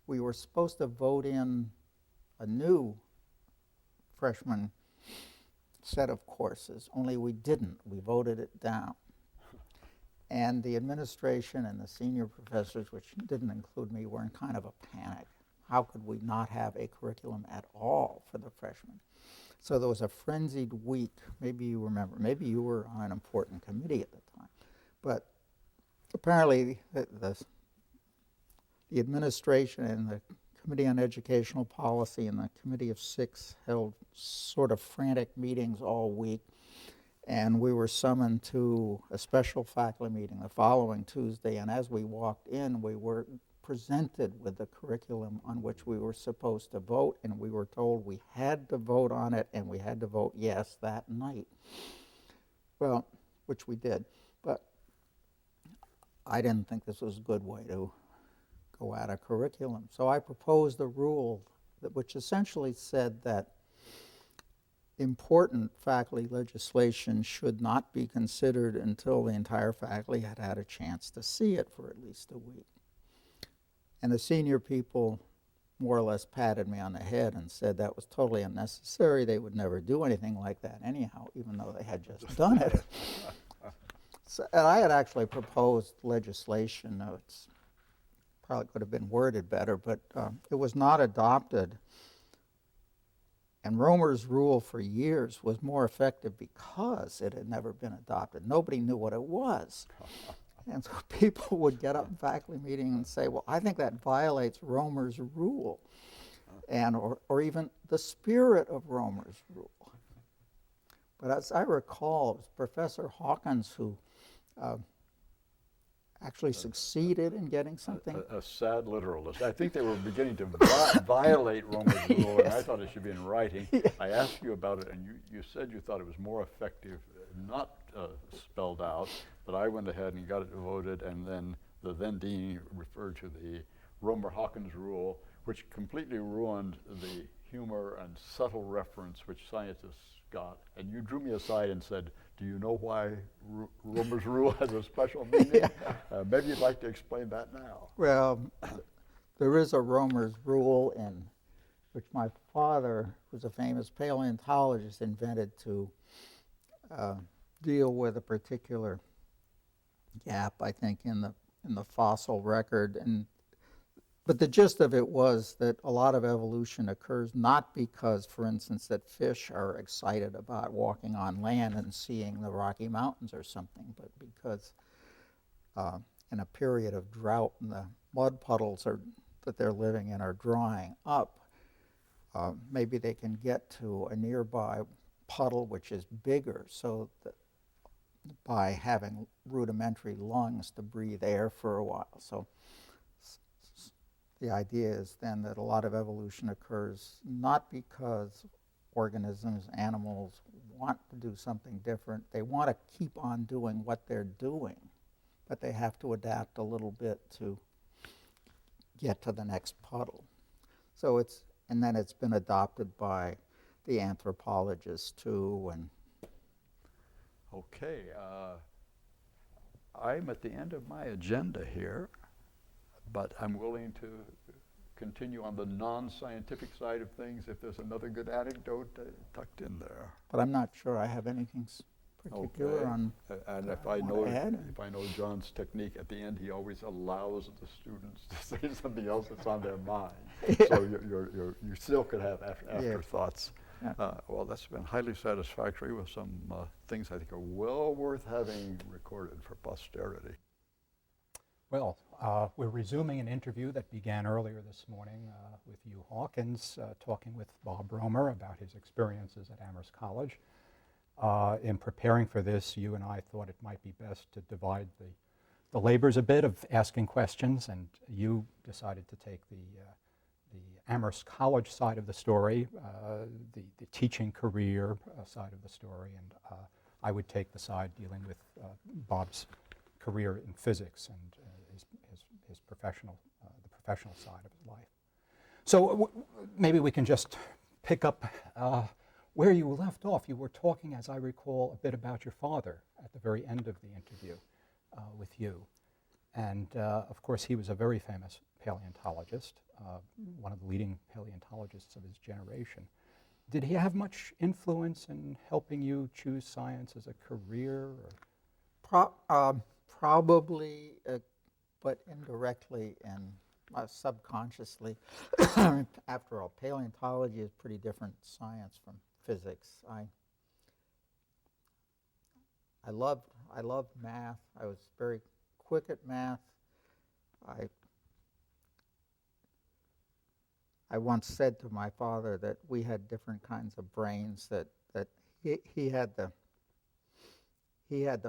we were supposed to vote in a new freshman set of courses, only we didn't. We voted it down. And the administration and the senior professors, which didn't include me, were in kind of a panic. How could we not have a curriculum at all for the freshmen? So there was a frenzied week. Maybe you remember. Maybe you were on an important committee at the time. But apparently the administration and the Committee on Educational Policy and the Committee of Six held sort of frantic meetings all week. And we were summoned to a special faculty meeting the following Tuesday. And as we walked in, we were presented with the curriculum on which we were supposed to vote. And we were told we had to vote on it, and we had to vote yes that night. Well, which we did. But I didn't think this was a good way to go at a curriculum. So I proposed a rule which essentially said that important faculty legislation should not be considered until the entire faculty had had a chance to see it for at least a week. And the senior people more or less patted me on the head and said that was totally unnecessary. They would never do anything like that anyhow, even though they had just done it. And I had actually proposed legislation. It's probably could have been worded better, but it was not adopted. And Romer's Rule for years was more effective because it had never been adopted. Nobody knew what it was. And so people would get up in faculty meeting and say, well, I think that violates Romer's Rule, and or even the spirit of Romer's Rule. But as I recall, it was Professor Hawkins who actually succeeded in getting something. A sad literalist. I think they were beginning to violate Romer's Rule, yes. And I thought it should be in writing. Yeah. I asked you about it, and you said you thought it was more effective not spelled out, but I went ahead and got it voted, and then the then dean referred to the Romer-Hawkins Rule, which completely ruined the humor and subtle reference which scientists got. And you drew me aside and said, do you know why Romer's Rule has a special meaning? Yeah. Maybe you'd like to explain that now. Well, there is a Romer's Rule in which my father, who's a famous paleontologist, invented to deal with a particular gap, I think, in the fossil record. But the gist of it was that a lot of evolution occurs not because, for instance, that fish are excited about walking on land and seeing the Rocky Mountains or something, but because in a period of drought and the mud puddles that they're living in are drying up, maybe they can get to a nearby puddle which is bigger, so that by having rudimentary lungs to breathe air for a while. So the idea is then that a lot of evolution occurs not because organisms, animals want to do something different. They want to keep on doing what they're doing, but they have to adapt a little bit to get to the next puddle. So and then it's been adopted by the anthropologists too. And okay, I'm at the end of my agenda here, but I'm willing to continue on the non-scientific side of things if there's another good anecdote tucked in there. But I'm not sure I have anything particular on. And if I know John's technique, at the end he always allows the students to say something else that's on their mind. Yeah. So you still could have afterthoughts. Well, that's been highly satisfactory with some things I think are well worth having recorded for posterity. Well, we're resuming an interview that began earlier this morning with Hugh Hawkins, talking with Bob Romer about his experiences at Amherst College. In preparing for this, you and I thought it might be best to divide the labors a bit of asking questions, and you decided to take the Amherst College side of the story, the teaching career side of the story, and I would take the side dealing with Bob's career in physics and his professional, the professional side of his life. So maybe we can just pick up where you left off. You were talking, as I recall, a bit about your father at the very end of the interview with you. And of course, he was a very famous paleontologist, one of the leading paleontologists of his generation. Did he have much influence in helping you choose science as a career? Probably, but indirectly and subconsciously. After all, paleontology is pretty different science from physics. I loved math. I was very quick at math. I once said to my father that we had different kinds of brains. That he had the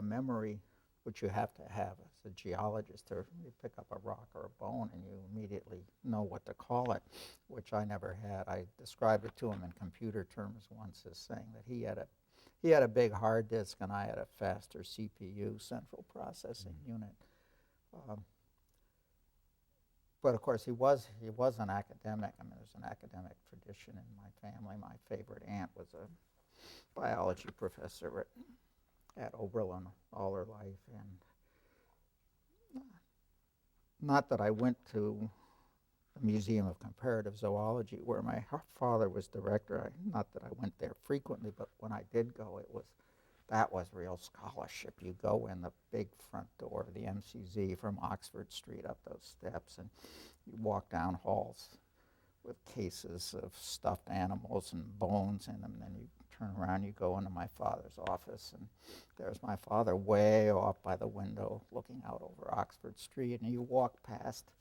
memory, which you have to have as a geologist. You pick up a rock or a bone and you immediately know what to call it, which I never had. I described it to him in computer terms once as saying that he had a big hard disk and I had a faster CPU, central processing unit. But of course, he was an academic. I mean, there's an academic tradition in my family. My favorite aunt was a biology professor at Oberlin all her life, and not that I went to the Museum of Comparative Zoology where my father was director. Not that I went there frequently, but when I did go, that was real scholarship. You go in the big front door of the MCZ from Oxford Street up those steps, and you walk down halls with cases of stuffed animals and bones in them. And then you turn around, you go into my father's office, and there's my father way off by the window looking out over Oxford Street. And you walk past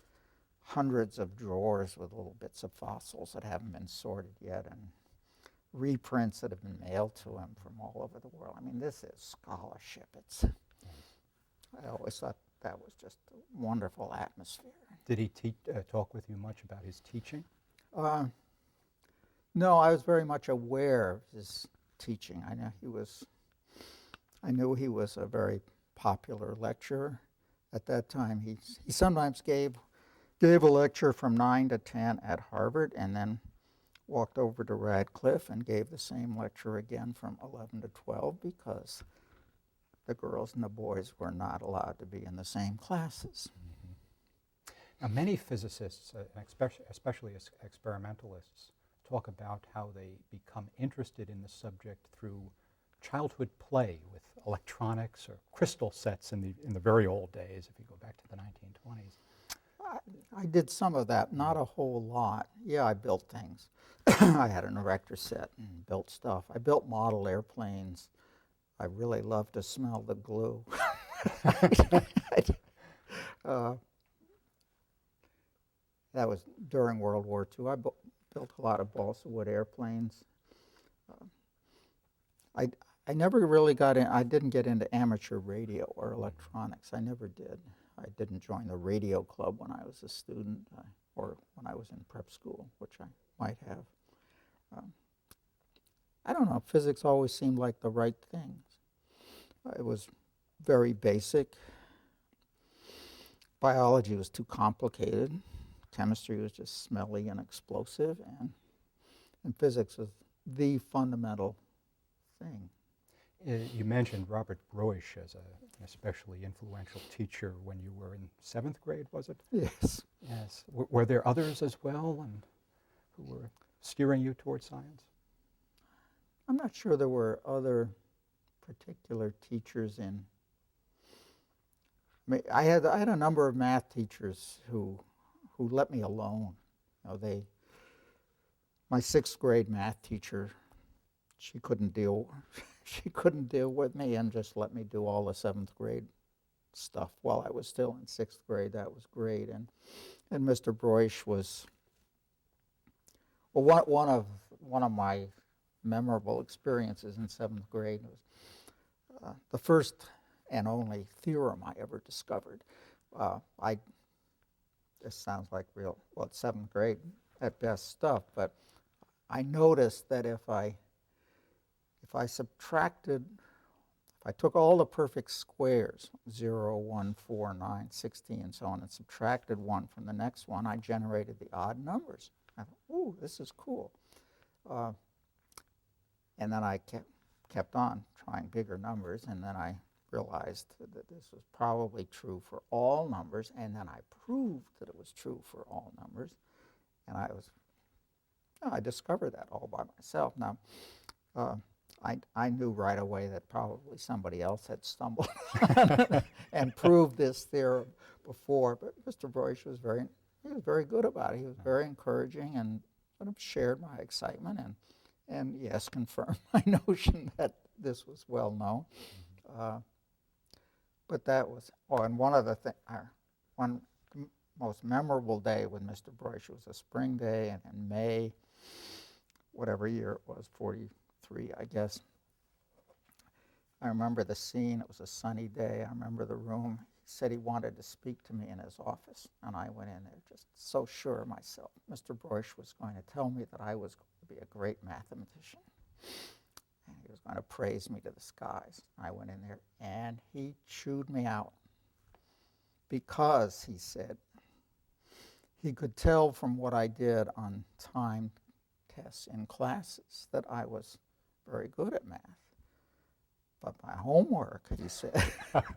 hundreds of drawers with little bits of fossils that haven't been sorted yet, and reprints that have been mailed to him from all over the world. I mean, this is scholarship. I always thought that was just a wonderful atmosphere. Did he talk with you much about his teaching? No, I was very much aware of his teaching. I knew he was a very popular lecturer. At that time, he sometimes gave a lecture from 9 to 10 at Harvard, and then walked over to Radcliffe and gave the same lecture again from 11 to 12 because the girls and the boys were not allowed to be in the same classes. Mm-hmm. Now, many physicists, especially experimentalists, talk about how they become interested in the subject through childhood play with electronics or crystal sets in the very old days, if you go back to the 1920s. I did some of that, not a whole lot. Yeah, I built things. I had an erector set and built stuff. I built model airplanes. I really loved to smell the glue. That was during World War II. I built a lot of balsa wood airplanes. I never really got in. I didn't get into amateur radio or electronics. I never did. I didn't join the radio club when I was a student or when I was in prep school, which I might have. I don't know. Physics always seemed like the right thing. It was very basic. Biology was too complicated. Chemistry was just smelly and explosive. And physics was the fundamental thing. You mentioned Robert Broish as an especially influential teacher when you were in 7th grade, was it? Yes. Yes. Were there others as well who were steering you towards science? I'm not sure there were other particular teachers in. I had a number of math teachers who let me alone. My 6th grade math teacher she couldn't deal she couldn't deal with me and just let me do all the 7th grade stuff while I was still in 6th grade. That was great. And Mr. Broish was, well, one of my memorable experiences in 7th grade was the first and only theorem I ever discovered. This sounds like it's 7th grade at best stuff, but I noticed that if I subtracted, if I took all the perfect squares, 0, 1, 4, 9, 16, and so on, and subtracted 1 from the next one, I generated the odd numbers. I thought, ooh, this is cool. And then I kept on trying bigger numbers, and then I realized that this was probably true for all numbers, and then I proved that it was true for all numbers, and I discovered that all by myself. Now, I knew right away that probably somebody else had stumbled and proved this theorem before, but Mr. Broish was very good about it. He was very encouraging and sort of shared my excitement and yes, confirmed my notion that this was well known. But that was, and one of the one most memorable day with Mr. Broish was a spring day, and in May, whatever year it was, 43, I guess. I remember the scene. It was a sunny day. I remember the room. He said he wanted to speak to me in his office, and I went in there just so sure of myself. Mr. Broish was going to tell me that I was going to be a great mathematician, and he was going to praise me to the skies. I went in there, and he chewed me out because, he said, he could tell from what I did on time tests in classes that I was very good at math. But my homework, he said,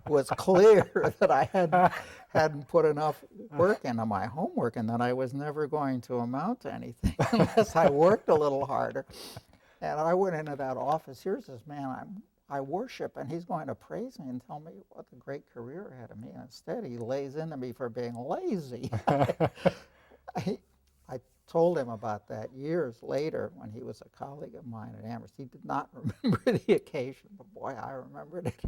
was clear that I hadn't put enough work into my homework, and that I was never going to amount to anything unless I worked a little harder. And I went into that office. Here's this man I worship, and he's going to praise me and tell me what a great career ahead of me. And instead, he lays into me for being lazy. I told him about that years later when he was a colleague of mine at Amherst. He did not remember the occasion, but boy, I remembered it.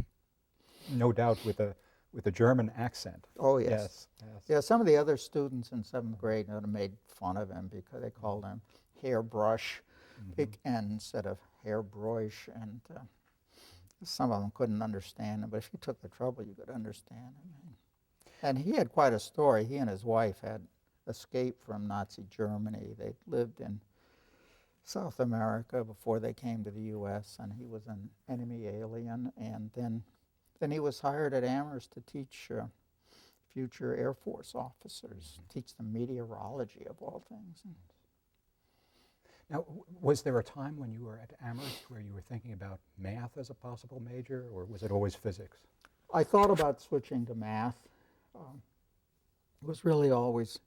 No doubt with a German accent. Oh, yes. Yes. Yeah, some of the other students in 7th grade made fun of him because they called him Hairbrush, and instead of Hairbroish, and some of them couldn't understand him, but if you took the trouble, you could understand him. And he had quite a story. He and his wife had escaped from Nazi Germany. They lived in South America before they came to the U.S., and he was an enemy alien. And then he was hired at Amherst to teach future Air Force officers, teach them meteorology of all things. Now, was there a time when you were at Amherst where you were thinking about math as a possible major, or was it always physics? I thought about switching to math. It was really always,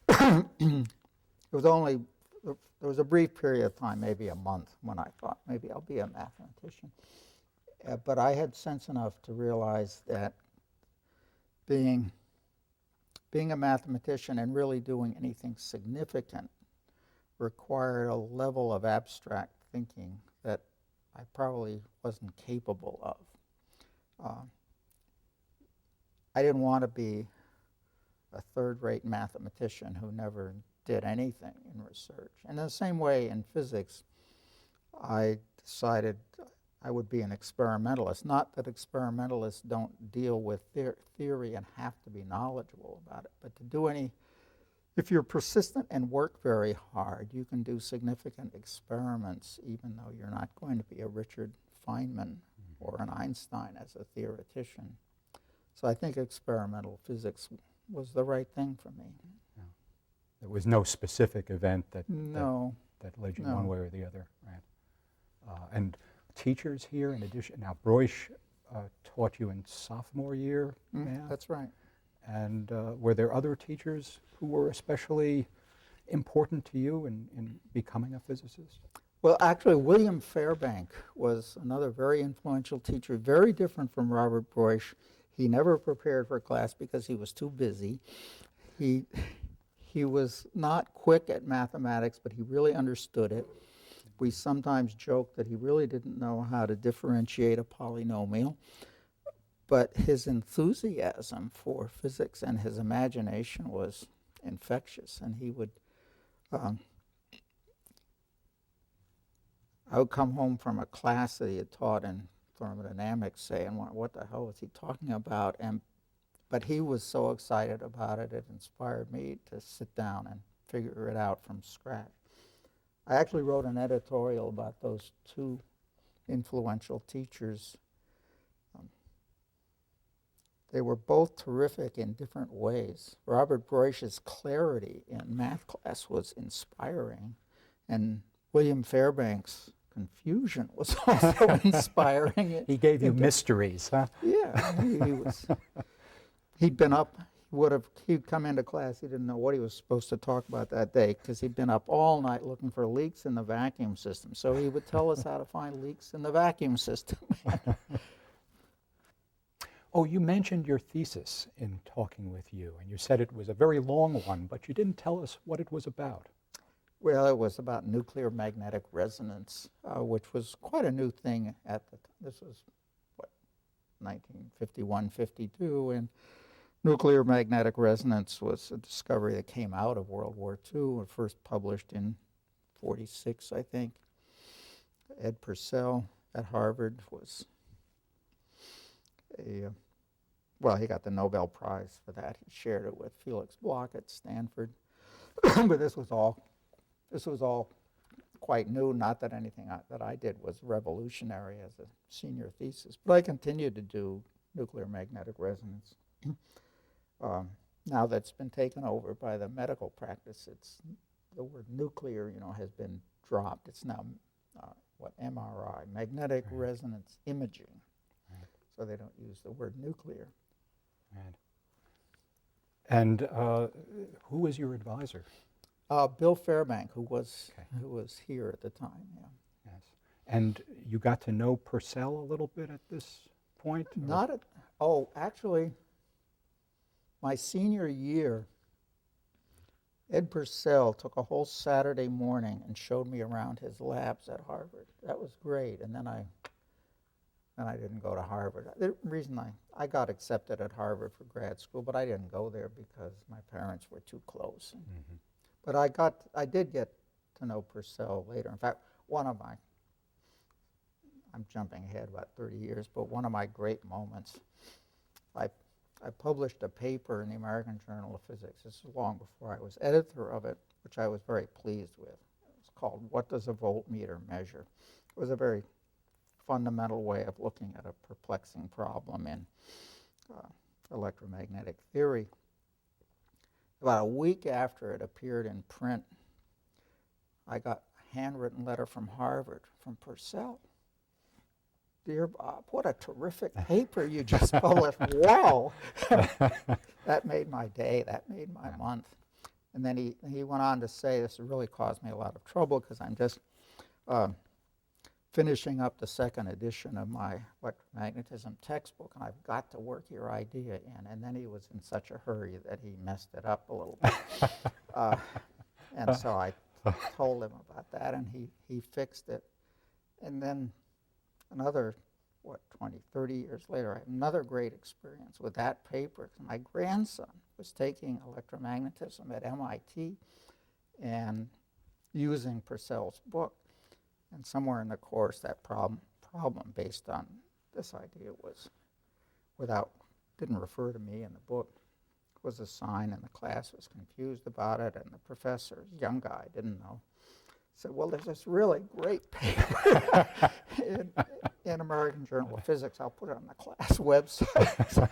there was a brief period of time, maybe a month, when I thought maybe I'll be a mathematician. But I had sense enough to realize that being a mathematician and really doing anything significant required a level of abstract thinking that I probably wasn't capable of. I didn't want to be a third-rate mathematician who never did anything in research. And in the same way in physics, I decided I would be an experimentalist. Not that experimentalists don't deal with theory and have to be knowledgeable about it, but to do if you're persistent and work very hard, you can do significant experiments even though you're not going to be a Richard Feynman or an Einstein as a theoretician. So I think experimental physics was the right thing for me. Yeah. There was no specific event that led you No. one way or the other, right? And teachers here, in addition, now Broish taught you in sophomore year math? That's right. And were there other teachers who were especially important to you in becoming a physicist? Well, actually, William Fairbank was another very influential teacher, very different from Robert Broish. He never prepared for class because he was too busy. He was not quick at mathematics, but he really understood it. We sometimes joke that he really didn't know how to differentiate a polynomial, but his enthusiasm for physics and his imagination was infectious, and he would I would come home from a class that he had taught in thermodynamics, say, and what the hell was he talking about? But he was so excited about it, it inspired me to sit down and figure it out from scratch. I actually wrote an editorial about those two influential teachers. They were both terrific in different ways. Robert Broish's clarity in math class was inspiring, and William Fairbanks' confusion was also inspiring. He gave you mysteries, huh? Yeah, he'd been up. He'd come into class. He didn't know what he was supposed to talk about that day because he'd been up all night looking for leaks in the vacuum system. So he would tell us how to find leaks in the vacuum system. Oh, you mentioned your thesis in talking with you, and you said it was a very long one, but you didn't tell us what it was about. Well, it was about nuclear magnetic resonance, which was quite a new thing at the time. This was, 1951, 52, and nuclear magnetic resonance was a discovery that came out of World War II, and first published in 46, I think. Ed Purcell at Harvard was he got the Nobel Prize for that. He shared it with Felix Bloch at Stanford. But this was all quite new. Not that anything that I did was revolutionary as a senior thesis, but I continued to do nuclear magnetic resonance. Now that's been taken over by the medical practice, the word nuclear, has been dropped. It's now MRI, magnetic resonance imaging. Right. So they don't use the word nuclear. Right. And who was your advisor? Bill Fairbank, who was here at the time. Yeah. Yes. And you got to know Purcell a little bit at this point? Actually, my senior year, Ed Purcell took a whole Saturday morning and showed me around his labs at Harvard. That was great. And then I didn't go to Harvard. The reason I got accepted at Harvard for grad school, but I didn't go there because my parents were too close. Mm-hmm. But I did get to know Purcell later. In fact, I'm jumping ahead about 30 years, but one of my great moments, I published a paper in the American Journal of Physics. This is long before I was editor of it, which I was very pleased with. It was called "What Does a Voltmeter Measure?" It was a very fundamental way of looking at a perplexing problem in electromagnetic theory. About a week after it appeared in print, I got a handwritten letter from Harvard, from Purcell. "Dear Bob, what a terrific paper you just published. Wow!" That made my day. That made my month. And then he went on to say, this really caused me a lot of trouble because I'm just finishing up the second edition of my electromagnetism textbook, and I've got to work your idea in. And then he was in such a hurry that he messed it up a little bit. And so I told him about that, and he fixed it. And then another, 20, 30 years later, I had another great experience with that paper. My grandson was taking electromagnetism at MIT and using Purcell's book. And somewhere in the course, that problem based on this idea didn't refer to me in the book, was assigned, and the class was confused about it, and the professor, young guy, didn't know. Said, "Well, there's this really great paper in American Journal of Physics. I'll put it on the class website."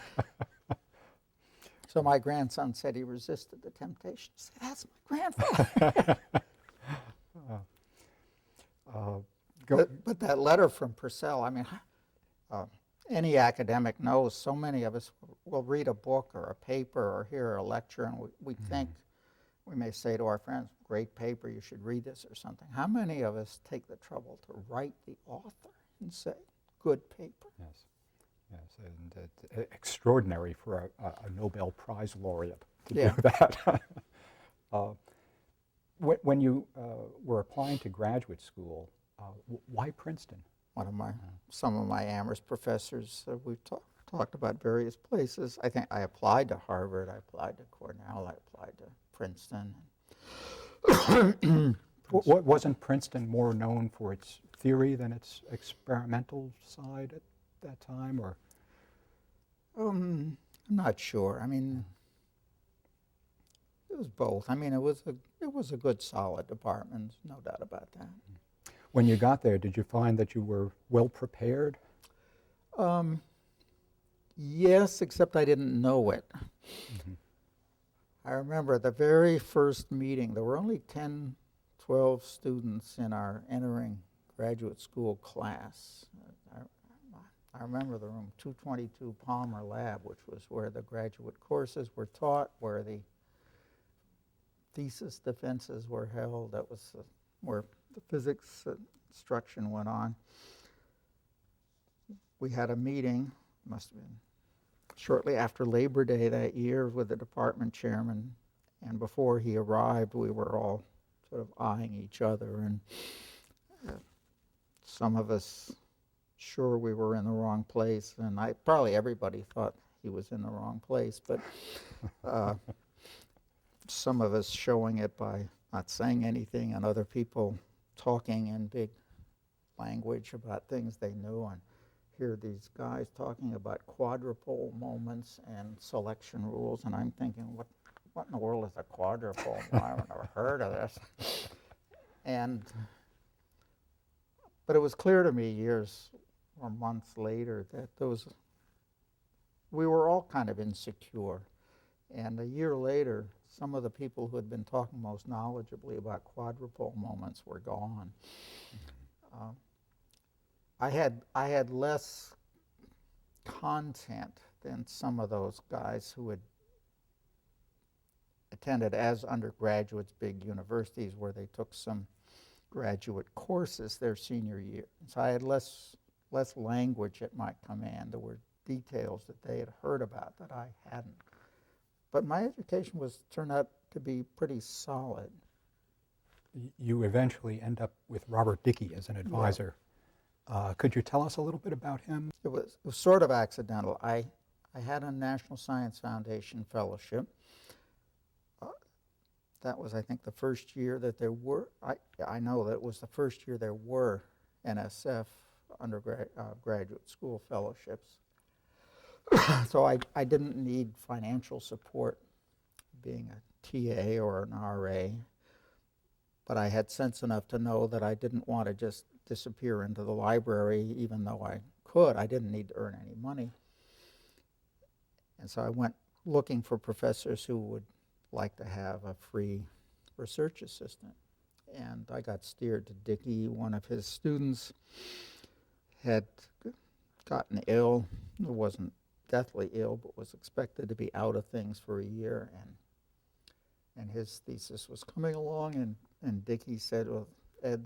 So my grandson said he resisted the temptation to say, "That's my grandfather." But that letter from Purcell, any academic knows so many of us will read a book or a paper or hear a lecture, and we think, we may say to our friends, "Great paper, you should read this," or something. How many of us take the trouble to write the author and say, "Good paper"? Yes, yes, and it's extraordinary for a Nobel Prize laureate to do that. When you were applying to graduate school, why Princeton? Some of my Amherst professors, we've talked about various places. I think I applied to Harvard, I applied to Cornell, I applied to Princeton. Wasn't Princeton more known for its theory than its experimental side at that time, or? I'm not sure. I mean, it was both. I mean, it was a good, solid department, no doubt about that. When you got there, did you find that you were well prepared? Yes, except I didn't know it. Mm-hmm. I remember the very first meeting, there were only 10, 12 students in our entering graduate school class. I remember the room 222 Palmer Lab, which was where the graduate courses were taught, where the thesis defenses were held. That was where the physics instruction went on. We had a meeting, must have been shortly after Labor Day that year, with the department chairman, and before he arrived, we were all sort of eyeing each other, and some of us sure we were in the wrong place, and probably everybody thought he was in the wrong place, but some of us showing it by not saying anything, and other people talking in big language about things they knew, and hear these guys talking about quadrupole moments and selection rules, and I'm thinking, what in the world is a quadrupole? I've never heard of this. But it was clear to me years or months later that we were all kind of insecure. And a year later, some of the people who had been talking most knowledgeably about quadrupole moments were gone. I had less content than some of those guys who had attended as undergraduates big universities where they took some graduate courses their senior year. So I had less language at my command. There were details that they had heard about that I hadn't. But my education turned out to be pretty solid. You eventually end up with Robert Dickey as an advisor. Yeah. Could you tell us a little bit about him? It was sort of accidental. I had a National Science Foundation fellowship. That was, I think, the first year that there were, I know that it was the first year there were NSF graduate school fellowships. So I didn't need financial support being a TA or an RA, but I had sense enough to know that I didn't want to just disappear into the library, even though I could. I didn't need to earn any money. And so I went looking for professors who would like to have a free research assistant. And I got steered to Dickey. One of his students had gotten ill. It wasn't deathly ill, but was expected to be out of things for a year. And his thesis was coming along, and Dickey said, well, Ed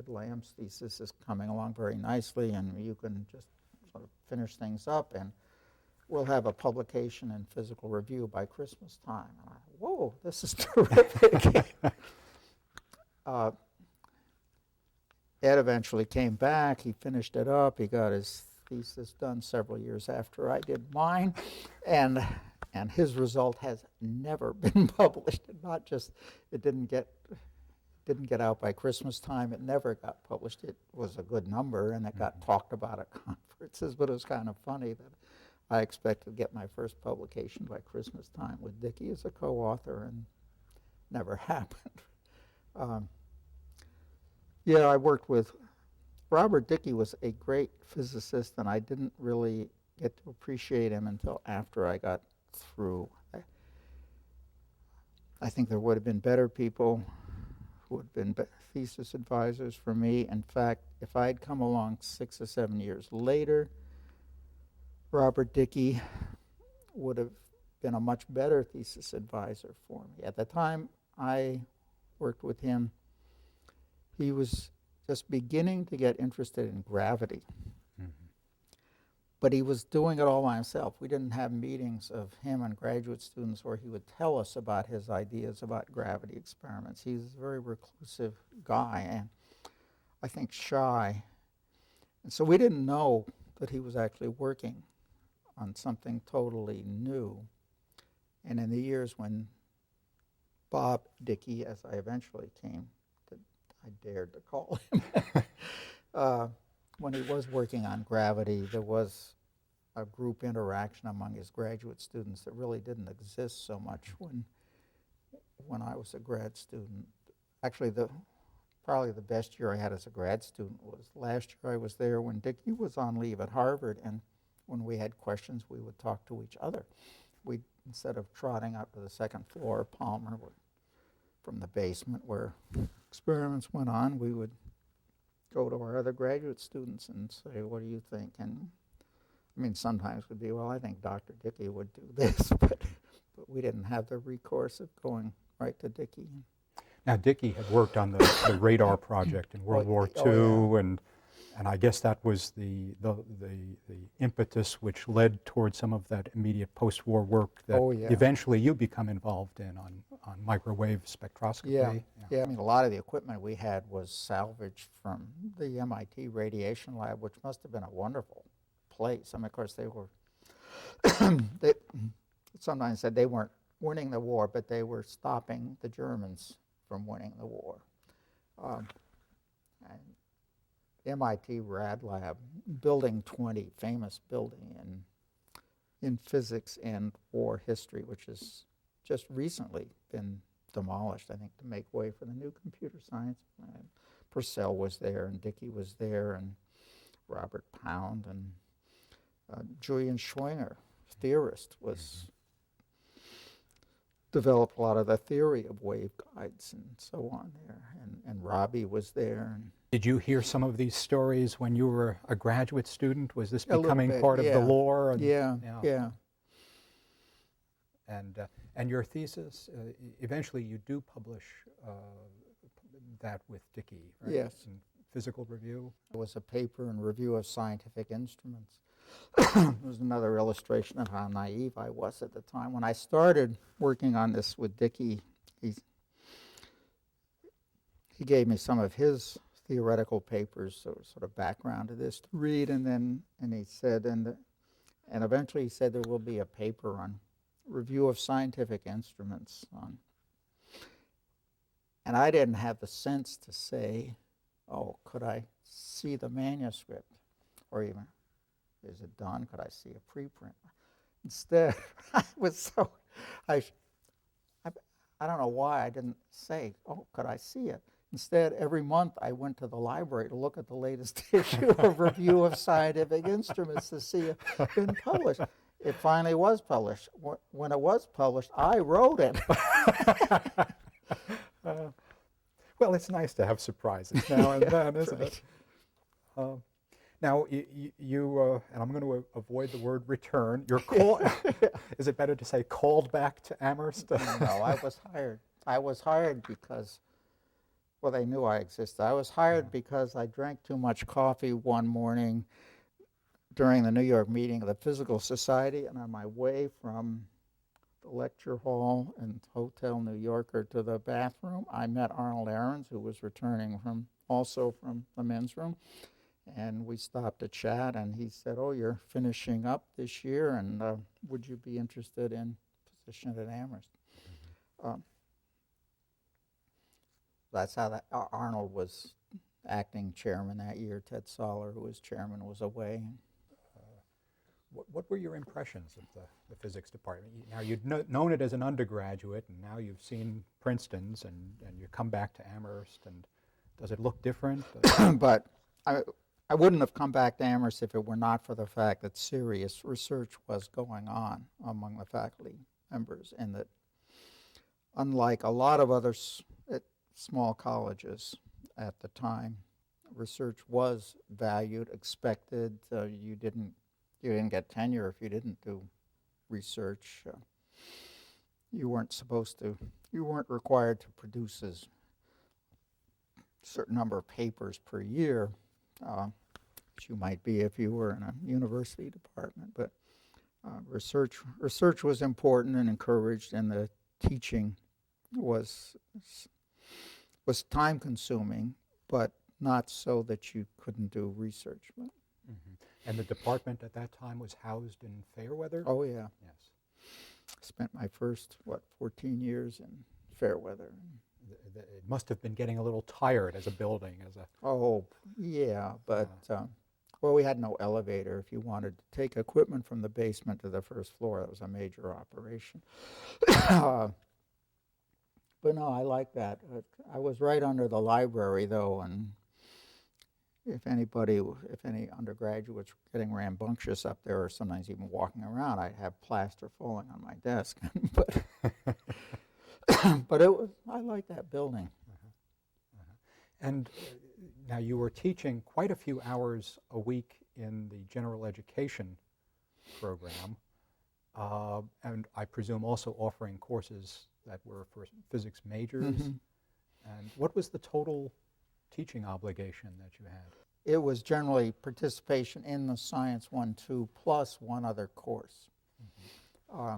Lamb's thesis is coming along very nicely, and you can just sort of finish things up, and we'll have a publication and physical review by Christmas time. And whoa, this is terrific. Ed eventually came back. He finished it up. He got his thesis done several years after I did mine, and his result has never been published. Not just it didn't get out by Christmas time. It never got published. It was a good number, and it got talked about at conferences. But it was kind of funny that I expected to get my first publication by Christmas time with Dickey as a co-author, and never happened. I worked with Robert Dickey. Was a great physicist, and I didn't really get to appreciate him until after I got through. I think there would have been better people who would have been thesis advisors for me. In fact, if I had come along 6 or 7 years later, Robert Dickey would have been a much better thesis advisor for me. At the time I worked with him, he was just beginning to get interested in gravity. Mm-hmm. But he was doing it all by himself. We didn't have meetings of him and graduate students where he would tell us about his ideas about gravity experiments. He's a very reclusive guy and I think shy. And so we didn't know that he was actually working on something totally new. And in the years when Bob Dickey, as I eventually came to, I dared to call him, when he was working on gravity, there was a group interaction among his graduate students that really didn't exist so much when I was a grad student. Actually, probably the best year I had as a grad student was last year I was there when Dickey was on leave at Harvard, and when we had questions, we would talk to each other. We, instead of trotting up to the second floor, Palmer would, from the basement where experiments went on, we would go to our other graduate students and say, what do you think? And I mean, sometimes it would be, well, I think Dr. Dickey would do this, but we didn't have the recourse of going right to Dickey. Now, Dickey had worked on the radar project in World War II, and I guess that was the impetus which led toward some of that immediate post-war work that eventually you become involved in on microwave spectroscopy. Yeah, I mean, a lot of the equipment we had was salvaged from the MIT radiation lab, which must have been a wonderful place. I mean, of course, they were, they sometimes said they weren't winning the war, but they were stopping the Germans from winning the war. And MIT Rad Lab, Building 20, famous building in physics and war history, which has just recently been demolished, I think, to make way for the new computer science. Purcell was there, and Dickey was there, and Robert Pound, and Julian Schwinger, theorist, was developed a lot of the theory of waveguides and so on there, and Robbie was there. And did you hear some of these stories when you were a graduate student? Was this becoming part of the lore? And, yeah. And your thesis, eventually you do publish that with Dickey, right? Yes. In Physical Review? It was a paper in Review of Scientific Instruments. It was another illustration of how naive I was at the time. When I started working on this with Dickey, he gave me some of his theoretical papers, so sort of background to this to read, and he said, and eventually he said there will be a paper on Review of Scientific Instruments on. And I didn't have the sense to say, oh, could I see the manuscript? Or even, is it done? Could I see a preprint? Instead, I don't know why I didn't say, oh, could I see it? Instead, every month I went to the library to look at the latest issue of Review of Scientific Instruments to see if it had been published. It finally was published. When it was published, I wrote it. Well, it's nice to have surprises now and then, isn't it? Now, you and I'm going to avoid the word return. You're is it better to say called back to Amherst? No, I was hired. I was hired because, well, they knew I existed. I was hired because I drank too much coffee one morning during the New York meeting of the Physical Society, and on my way from the lecture hall in Hotel New Yorker to the bathroom, I met Arnold Ahrens, who was returning also from the men's room, and we stopped to chat, and he said, oh, you're finishing up this year, and would you be interested in position at Amherst? That's how Arnold was acting chairman that year. Ted Soller, who was chairman, was away. What were your impressions of the physics department? Now, you'd known it as an undergraduate, and now you've seen Princeton's, and you come back to Amherst, and does it look different? But I wouldn't have come back to Amherst if it were not for the fact that serious research was going on among the faculty members, and that unlike a lot of other small colleges at the time, research was valued, expected. You didn't get tenure if you didn't do research. You weren't required to produce a certain number of papers per year. which you might be if you were in a university department. But research was important and encouraged, and the teaching was time consuming, but not so that you couldn't do research. But, And the department at that time was housed in Fairweather? oh yeah, Yes. spent my first 14 years in Fairweather. It must have been getting a little tired as a building, as a... Oh yeah, but well, we had no elevator. If you wanted to take equipment from the basement to the first floor, that was a major operation. But no, I like that. I was right under the library, though, and if any undergraduates were getting rambunctious up there, or sometimes even walking around, I'd have plaster falling on my desk. But but I like that building. And now you were teaching quite a few hours a week in the general education program, and I presume also offering courses that were for physics majors. And what was the total teaching obligation that you had? It was generally participation in the Science 1-2 plus one other course. I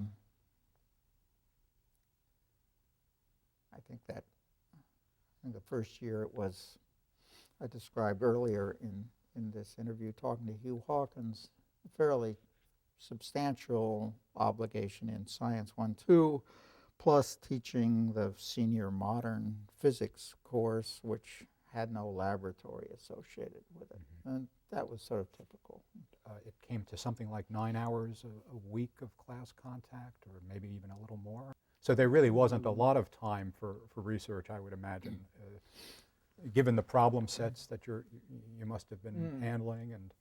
think the first year it was, I described earlier in this interview talking to Hugh Hawkins, a fairly substantial obligation in Science 1-2, plus teaching the senior modern physics course, which had no laboratory associated with it. And that was sort of typical. It came to something like 9 hours a week of class contact, or maybe even a little more. So there really wasn't a lot of time for research, I would imagine, given the problem sets that you must have been handling. And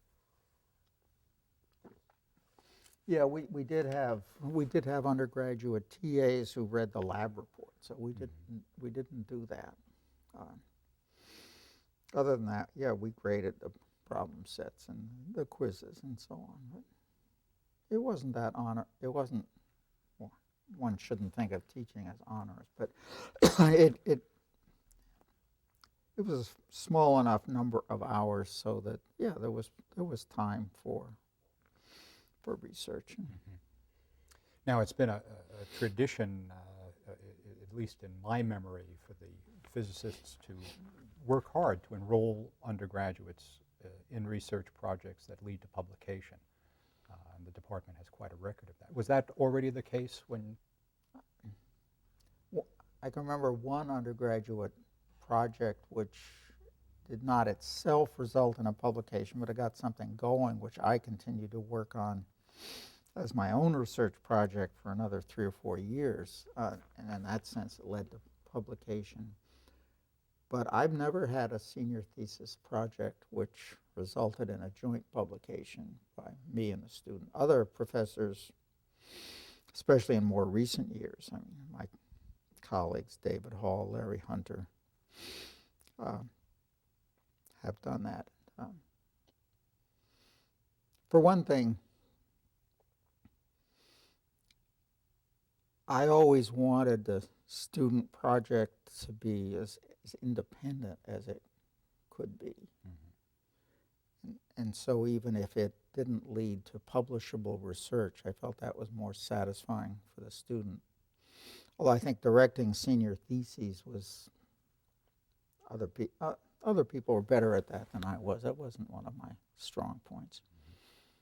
yeah, we did have undergraduate TAs who read the lab report, so we didn't do that. Other than that, yeah, we graded the problem sets and the quizzes and so on. But it wasn't that it wasn't. Well, one shouldn't think of teaching as honors, but it was a small enough number of hours so that yeah, there was time for research. now it's been a tradition, at least in my memory, for the physicists to work hard to enroll undergraduates in research projects that lead to publication. And the department has quite a record of that. Was that already the case when? Well, I can remember one undergraduate project which did not itself result in a publication, but it got something going, which I continued to work on as my own research project for another 3 or 4 years. And in that sense, it led to publication. But I've never had a senior thesis project which resulted in a joint publication by me and the student. Other professors, especially in more recent years, I mean, my colleagues, David Hall, Larry Hunter, have done that. For one thing, I always wanted the student project to be as independent as it could be. And so even if it didn't lead to publishable research, I felt that was more satisfying for the student. Although I think directing senior theses was, other people were better at that than I was. That wasn't one of my strong points.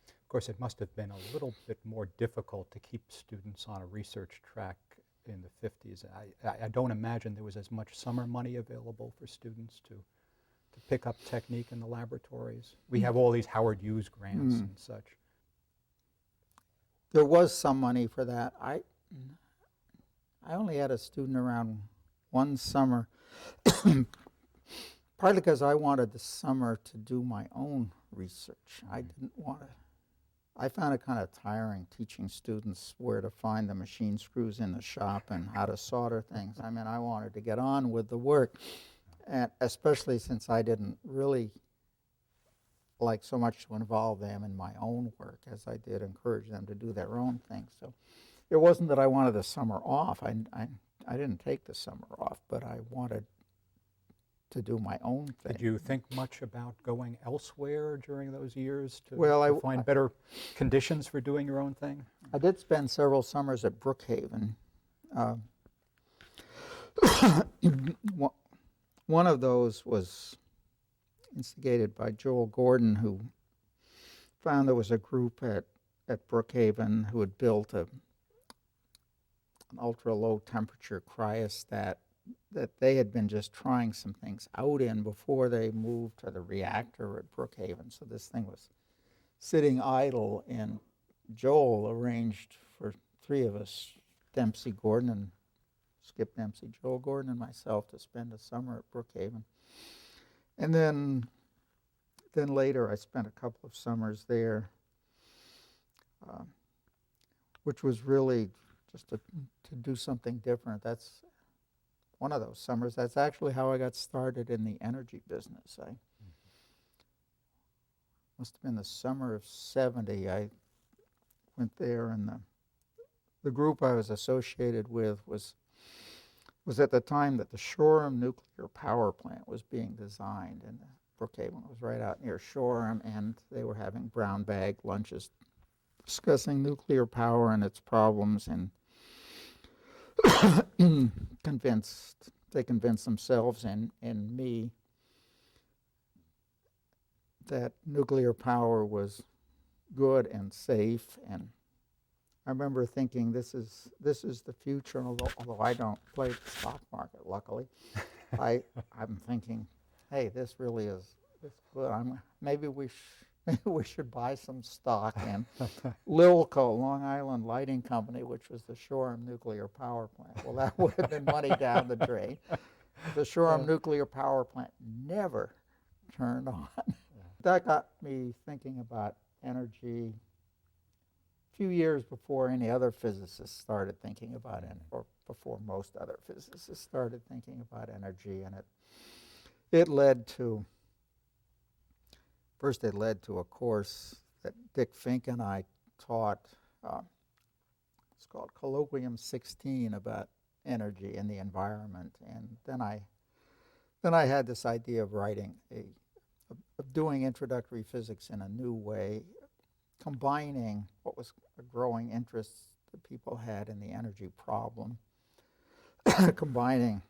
Of course, it must have been a little bit more difficult to keep students on a research track in the 50s. I don't imagine there was as much summer money available for students to pick up technique in the laboratories. We have all these Howard Hughes grants and such. There was some money for that. I only had a student around one summer, partly because I wanted the summer to do my own research. I didn't want to. I found it kind of tiring teaching students where to find the machine screws in the shop and how to solder things. I mean, I wanted to get on with the work, and especially since I didn't really like so much to involve them in my own work as I did encourage them to do their own thing. So it wasn't that I wanted the summer off. I didn't take the summer off, but I wanted to do my own thing. Did you think much about going elsewhere during those years to, Well, to find better conditions for doing your own thing? I did spend several summers at Brookhaven. Uh, one of those was instigated by Joel Gordon, who found there was a group at Brookhaven who had built an ultra-low temperature cryostat that they had been just trying some things out in before they moved to the reactor at Brookhaven. So this thing was sitting idle, and Joel arranged for three of us, Dempsey Gordon and Skip Dempsey, Joel Gordon and myself, to spend a summer at Brookhaven. And then later I spent a couple of summers there, which was really just to do something different. That's one of those summers. That's actually how I got started in the energy business. I must have been the summer of '70. I went there, and the group I was associated with was at the time that the Shoreham nuclear power plant was being designed, and Brookhaven was right out near Shoreham, and they were having brown bag lunches discussing nuclear power and its problems, and they convinced themselves and me that nuclear power was good and safe. And I remember thinking, this is the future. Although I don't play the stock market, luckily, I'm thinking, hey, this really is good. Maybe we should buy some stock. And Lilco, Long Island Lighting Company, which was the Shoreham nuclear power plant. Well, that would have been money down the drain. The Shoreham nuclear power plant never turned on. That got me thinking about energy a few years before any other physicists started thinking about it, or before most other physicists started thinking about energy. And it led to a course that Dick Fink and I taught. It's called Colloquium 16, about energy and the environment. And then I had this idea of of doing introductory physics in a new way, combining what was a growing interest that people had in the energy problem, combining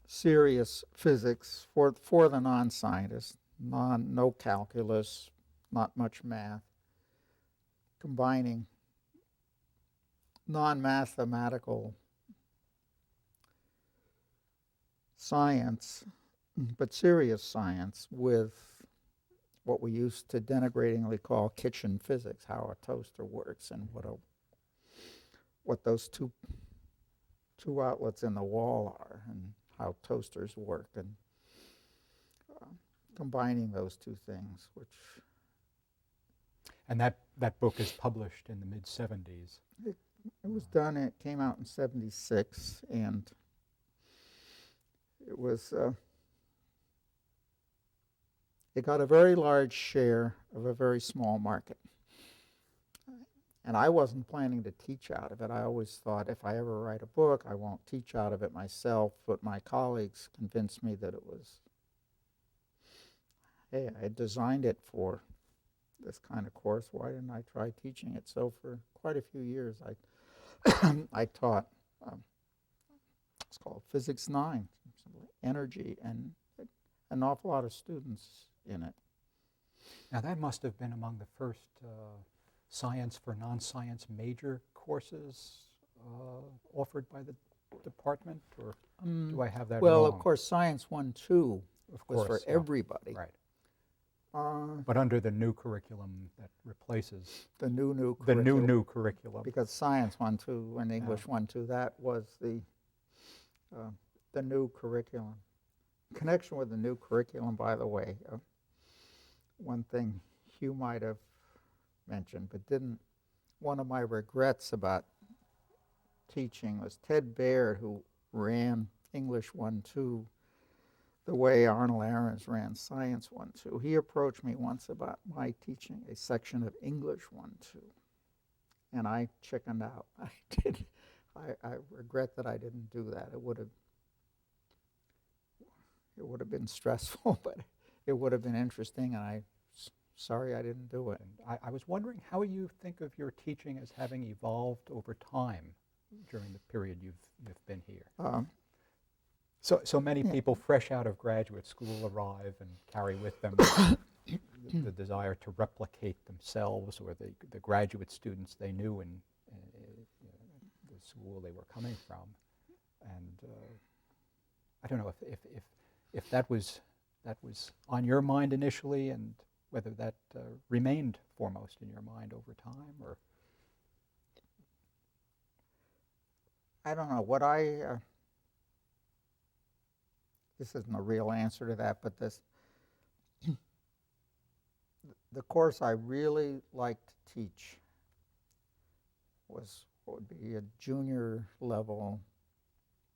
serious physics for the non-scientists, no calculus, not much math, combining non-mathematical science, but serious science, with what we used to denigratingly call kitchen physics, how a toaster works and what those two outlets in the wall are, and how toasters work, and combining those two things, which... And that book is published in the mid-'70s. It was done, it came out in '76, and it was... it got a very large share of a very small market. And I wasn't planning to teach out of it. I always thought, if I ever write a book, I won't teach out of it myself. But my colleagues convinced me that it was, hey, I had designed it for this kind of course. Why didn't I try teaching it? So for quite a few years, I taught, it's called Physics 9, energy, and an awful lot of students in it. Now that must have been among the first science for non-science major courses offered by the department, or do I have that well, wrong? Of course, Science 1-2 was for yeah. everybody. Right. But under the new curriculum that replaces the new the curriculum. new curriculum. Because Science 1-2 and English 1-2, that was the new curriculum. In connection with the new curriculum, by the way, one thing Hugh might have mentioned, but didn't. One of my regrets about teaching was Ted Baird, who ran English 1-2 the way Arnold Ahrens ran Science 1-2. He approached me once about my teaching a section of English 1-2, and I chickened out. I regret that I didn't do that. It would have It would have been stressful, but it would have been interesting, and sorry I didn't do it. And I was wondering how you think of your teaching as having evolved over time during the period you've been here. So many yeah. people fresh out of graduate school arrive and carry with them the desire to replicate themselves or the graduate students they knew in the school they were coming from. And I don't know if that was on your mind initially, and whether that remained foremost in your mind over time, or I don't know. This isn't a real answer to that, but the course I really liked to teach was what would be a junior level,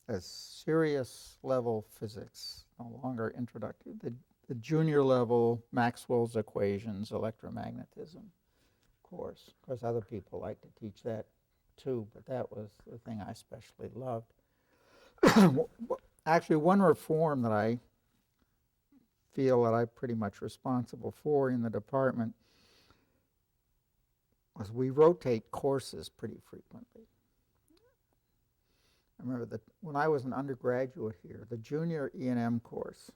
a serious level physics, no longer introductory. The junior level Maxwell's equations, electromagnetism course. Of course, other people like to teach that too, but that was the thing I especially loved. Actually, one reform that I feel that I'm pretty much responsible for in the department was we rotate courses pretty frequently. I remember that when I was an undergraduate here, the junior E&M course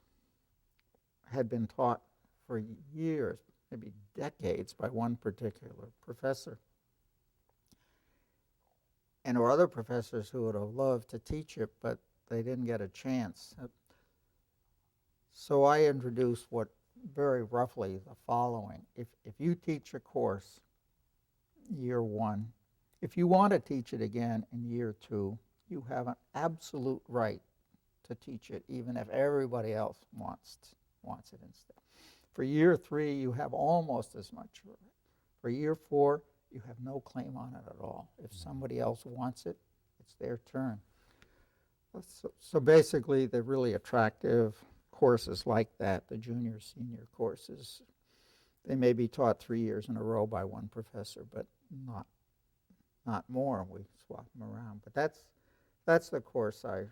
had been taught for years, maybe decades, by one particular professor. And there were other professors who would have loved to teach it, but they didn't get a chance. So I introduced what, very roughly, the following. If you teach a course year one, if you want to teach it again in year two, you have an absolute right to teach it, even if everybody else wants it instead. For year three, you have almost as much of it. For year four, you have no claim on it at all. If somebody else wants it, it's their turn. So basically, they're really attractive courses like that, the junior, senior courses. They may be taught 3 years in a row by one professor, but not more. We swap them around. But that's the course I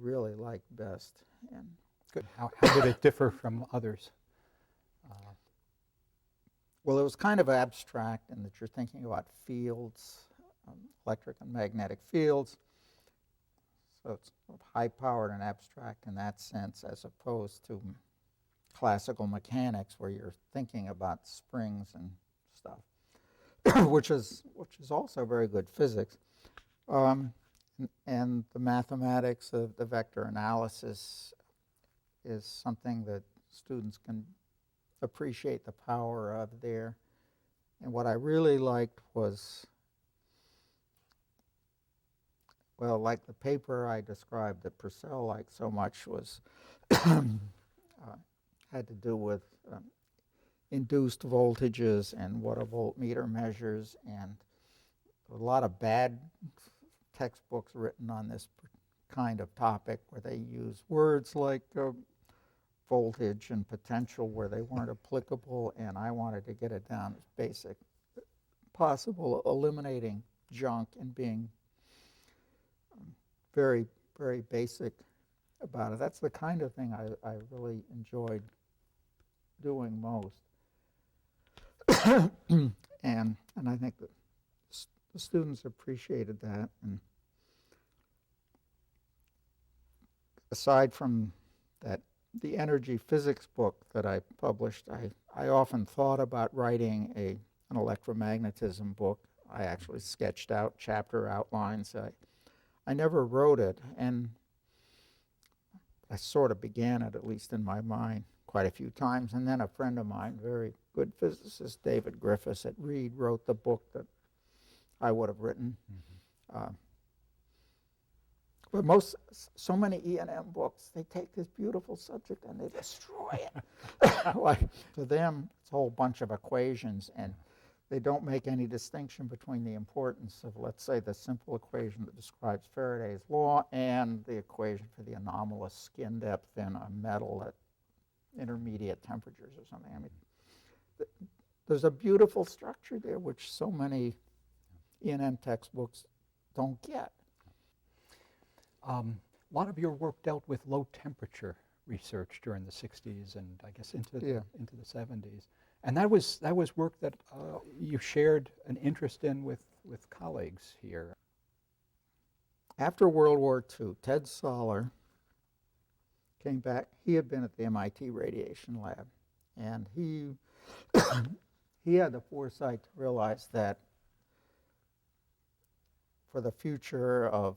really like best. And good. How did it differ from others? Well, it was kind of abstract in that you're thinking about fields, electric and magnetic fields. So it's high-powered and abstract in that sense, as opposed to classical mechanics, where you're thinking about springs and stuff, which is also very good physics. And the mathematics of the vector analysis is something that students can appreciate the power of there. And what I really liked was, well, like the paper I described that Purcell liked so much was had to do with induced voltages and what a voltmeter measures, and a lot of bad textbooks written on this kind of topic where they use words like voltage and potential where they weren't applicable, and I wanted to get it down as basic possible, eliminating junk and being very, very basic about it. That's the kind of thing I really enjoyed doing most. and I think that the students appreciated that. And aside from that, the energy physics book that I published, I often thought about writing an electromagnetism book. I actually sketched out chapter outlines. I never wrote it, and I sort of began it, at least in my mind, quite a few times. And then a friend of mine, very good physicist, David Griffiths at Reed, wrote the book that I would have written. But so many E&M books, they take this beautiful subject and they destroy it. Like, to them, it's a whole bunch of equations, and they don't make any distinction between the importance of, let's say, the simple equation that describes Faraday's law and the equation for the anomalous skin depth in a metal at intermediate temperatures or something. I mean, there's a beautiful structure there which so many E&M textbooks don't get. A lot of your work dealt with low temperature research during the 60s and I guess into Yeah. into the 70s. And that was work that you shared an interest in with colleagues here. After World War II, Ted Soller came back. He had been at the MIT Radiation Lab, and he he had the foresight to realize that for the future of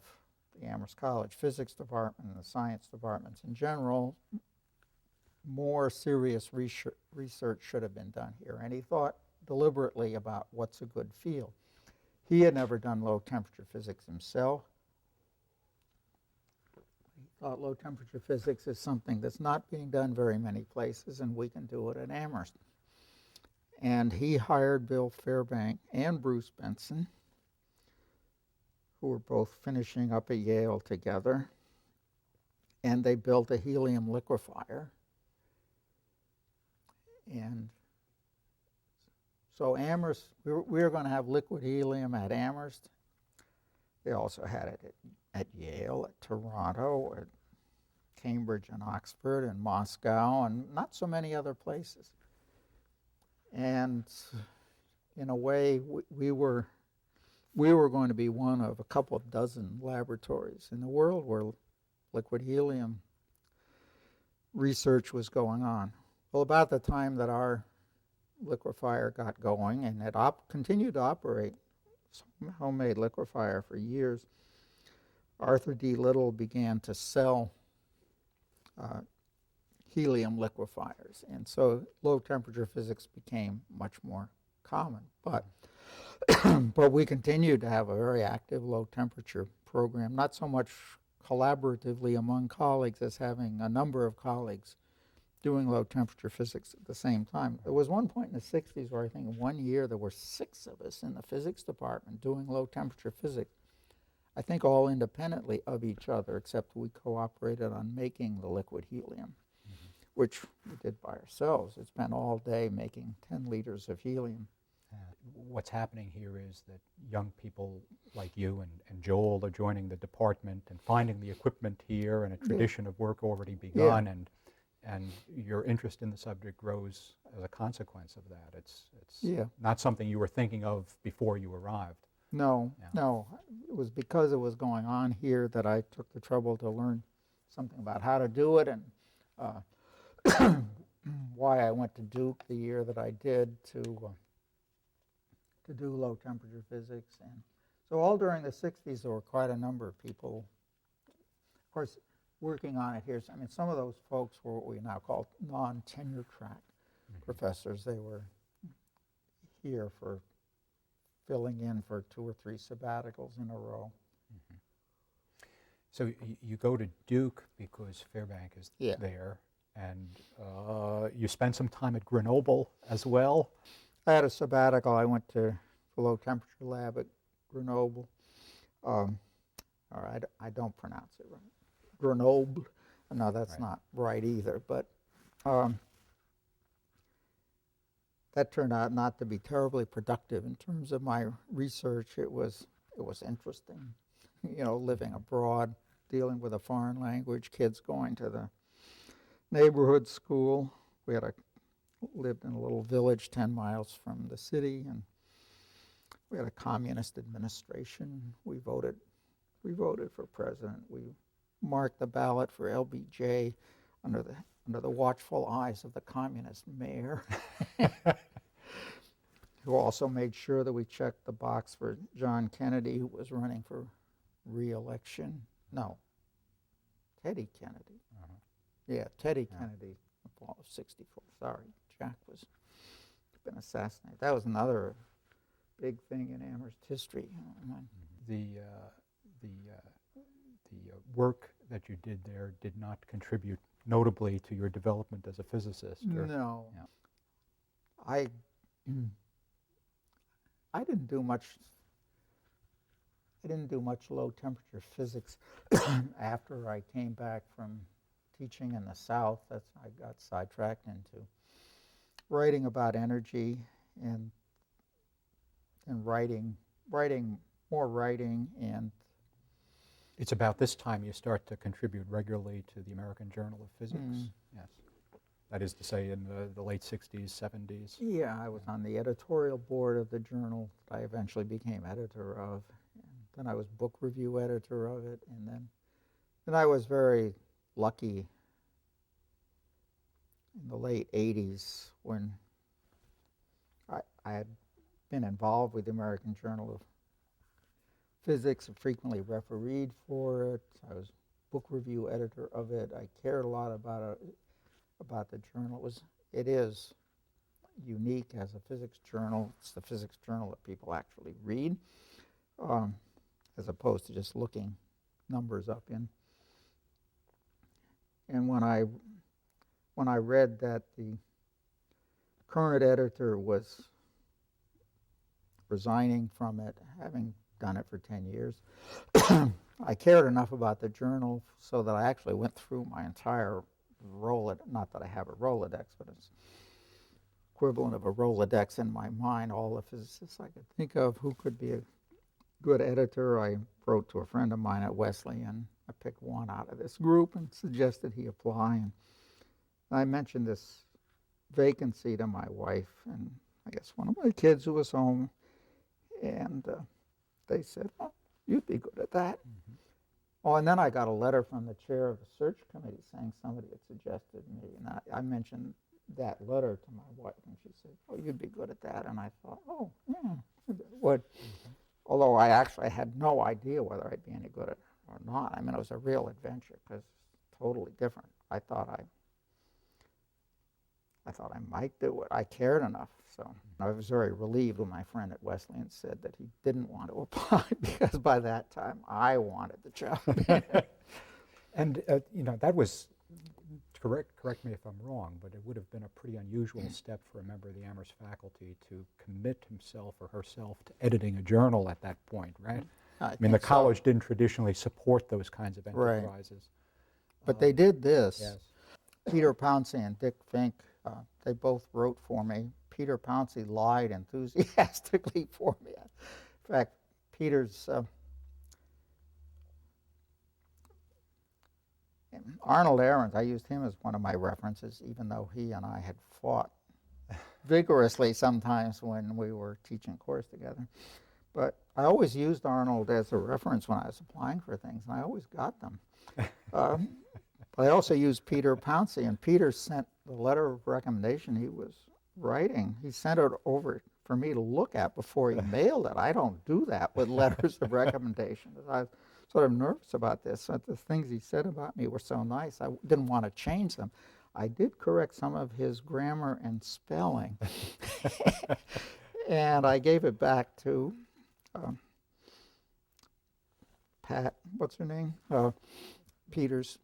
the Amherst College Physics Department and the science departments in general, more serious research should have been done here. And he thought deliberately about what's a good field. He had never done low temperature physics himself. He thought low temperature physics is something that's not being done very many places, and we can do it at Amherst. And he hired Bill Fairbank and Bruce Benson, who were both finishing up at Yale together, and they built a helium liquefier. And so Amherst, we were going to have liquid helium at Amherst. They also had it at Yale, at Toronto, at Cambridge and Oxford and Moscow, and not so many other places. And in a way, we were going to be one of a couple of dozen laboratories in the world where liquid helium research was going on. Well, about the time that our liquefier got going, and it continued to operate, homemade liquefier for years, Arthur D. Little began to sell helium liquefiers, and so low temperature physics became much more common. But but we continued to have a very active low temperature program, not so much collaboratively among colleagues as having a number of colleagues doing low temperature physics at the same time. There was one point in the 60s where I think in 1 year there were 6 of us in the physics department doing low temperature physics. I think all independently of each other, except we cooperated on making the liquid helium, which we did by ourselves. It spent all day making 10 liters of helium. What's happening here is that young people like you and Joel are joining the department and finding the equipment here, and a tradition of work already begun, and your interest in the subject grows as a consequence of that. It's not something you were thinking of before you arrived. No. It was because it was going on here that I took the trouble to learn something about how to do it, and why I went to Duke the year that I did to do low temperature physics. And so all during the 60s there were quite a number of people, of course, working on it here. I mean, some of those folks were what we now call non-tenure track professors. They were here for filling in for 2 or 3 sabbaticals in a row. So you go to Duke because Fairbank is there, and you spent some time at Grenoble as well. I had a sabbatical. I went to the low temperature lab at Grenoble. I don't pronounce it right. Grenoble. No, that's not right either. But that turned out not to be terribly productive in terms of my research. It was interesting, living abroad, dealing with a foreign language, kids going to the neighborhood school. We lived in a little village 10 miles from the city, and we had a communist administration. We voted for president. We marked the ballot for LBJ under the watchful eyes of the communist mayor, who also made sure that we checked the box for John Kennedy, who was running for re-election. No, Teddy Kennedy. Yeah, Teddy Kennedy, the fall of '64. Sorry, Jack was been assassinated. That was another big thing in Amherst history. The work that you did there did not contribute notably to your development as a physicist. No. I didn't do much. I didn't do much low temperature physics after I came back from teaching in the South. I got sidetracked into writing about energy and writing and It's about this time you start to contribute regularly to the American Journal of Physics. Yes. That is to say, in the late 60s, 70s. Yeah, I was on the editorial board of the journal that I eventually became editor of. And then I was book review editor of it, and then I was very lucky in the late 80s when I had been involved with the American Journal of Physics and frequently refereed for it. I was book review editor of it. I cared a lot about the journal. It is unique as a physics journal. It's the physics journal that people actually read, as opposed to just looking numbers up in. And when I read that the current editor was resigning from it, having done it for 10 years, I cared enough about the journal so that I actually went through my entire Rolodex. Not that I have a Rolodex, but it's equivalent of a Rolodex in my mind, all the physicists I could think of who could be a good editor. I wrote to a friend of mine at Wesleyan. I picked one out of this group and suggested he apply. And I mentioned this vacancy to my wife and I guess one of my kids who was home, and they said, "Oh, you'd be good at that." Mm-hmm. Oh, and then I got a letter from the chair of the search committee saying somebody had suggested me, and I mentioned that letter to my wife, and she said, "Oh, you'd be good at that." And I thought, "Oh, yeah, I would." Mm-hmm. Although I actually had no idea whether I'd be any good at it or not. I mean, it was a real adventure because it's totally different. I thought I might do it. I cared enough. So I was very relieved when my friend at Wesleyan said that he didn't want to apply because by that time I wanted the job. And that was, correct me if I'm wrong, but it would have been a pretty unusual step for a member of the Amherst faculty to commit himself or herself to editing a journal at that point, right? I mean, the college didn't traditionally support those kinds of enterprises. Right. But they did this. Yes. Peter Pouncey and Dick Fink, they both wrote for me. Peter Pouncey lied enthusiastically for me. In fact, Peter's Arnold Ahrens, I used him as one of my references, even though he and I had fought vigorously sometimes when we were teaching a course together. But I always used Arnold as a reference when I was applying for things, and I always got them. But I also used Peter Pouncey, and Peter sent the letter of recommendation he was writing. He sent it over for me to look at before he mailed it. I don't do that with letters of recommendation. I was sort of nervous about this. The things he said about me were so nice, I didn't want to change them. I did correct some of his grammar and spelling. And I gave it back to Pat, what's her name? Peter's.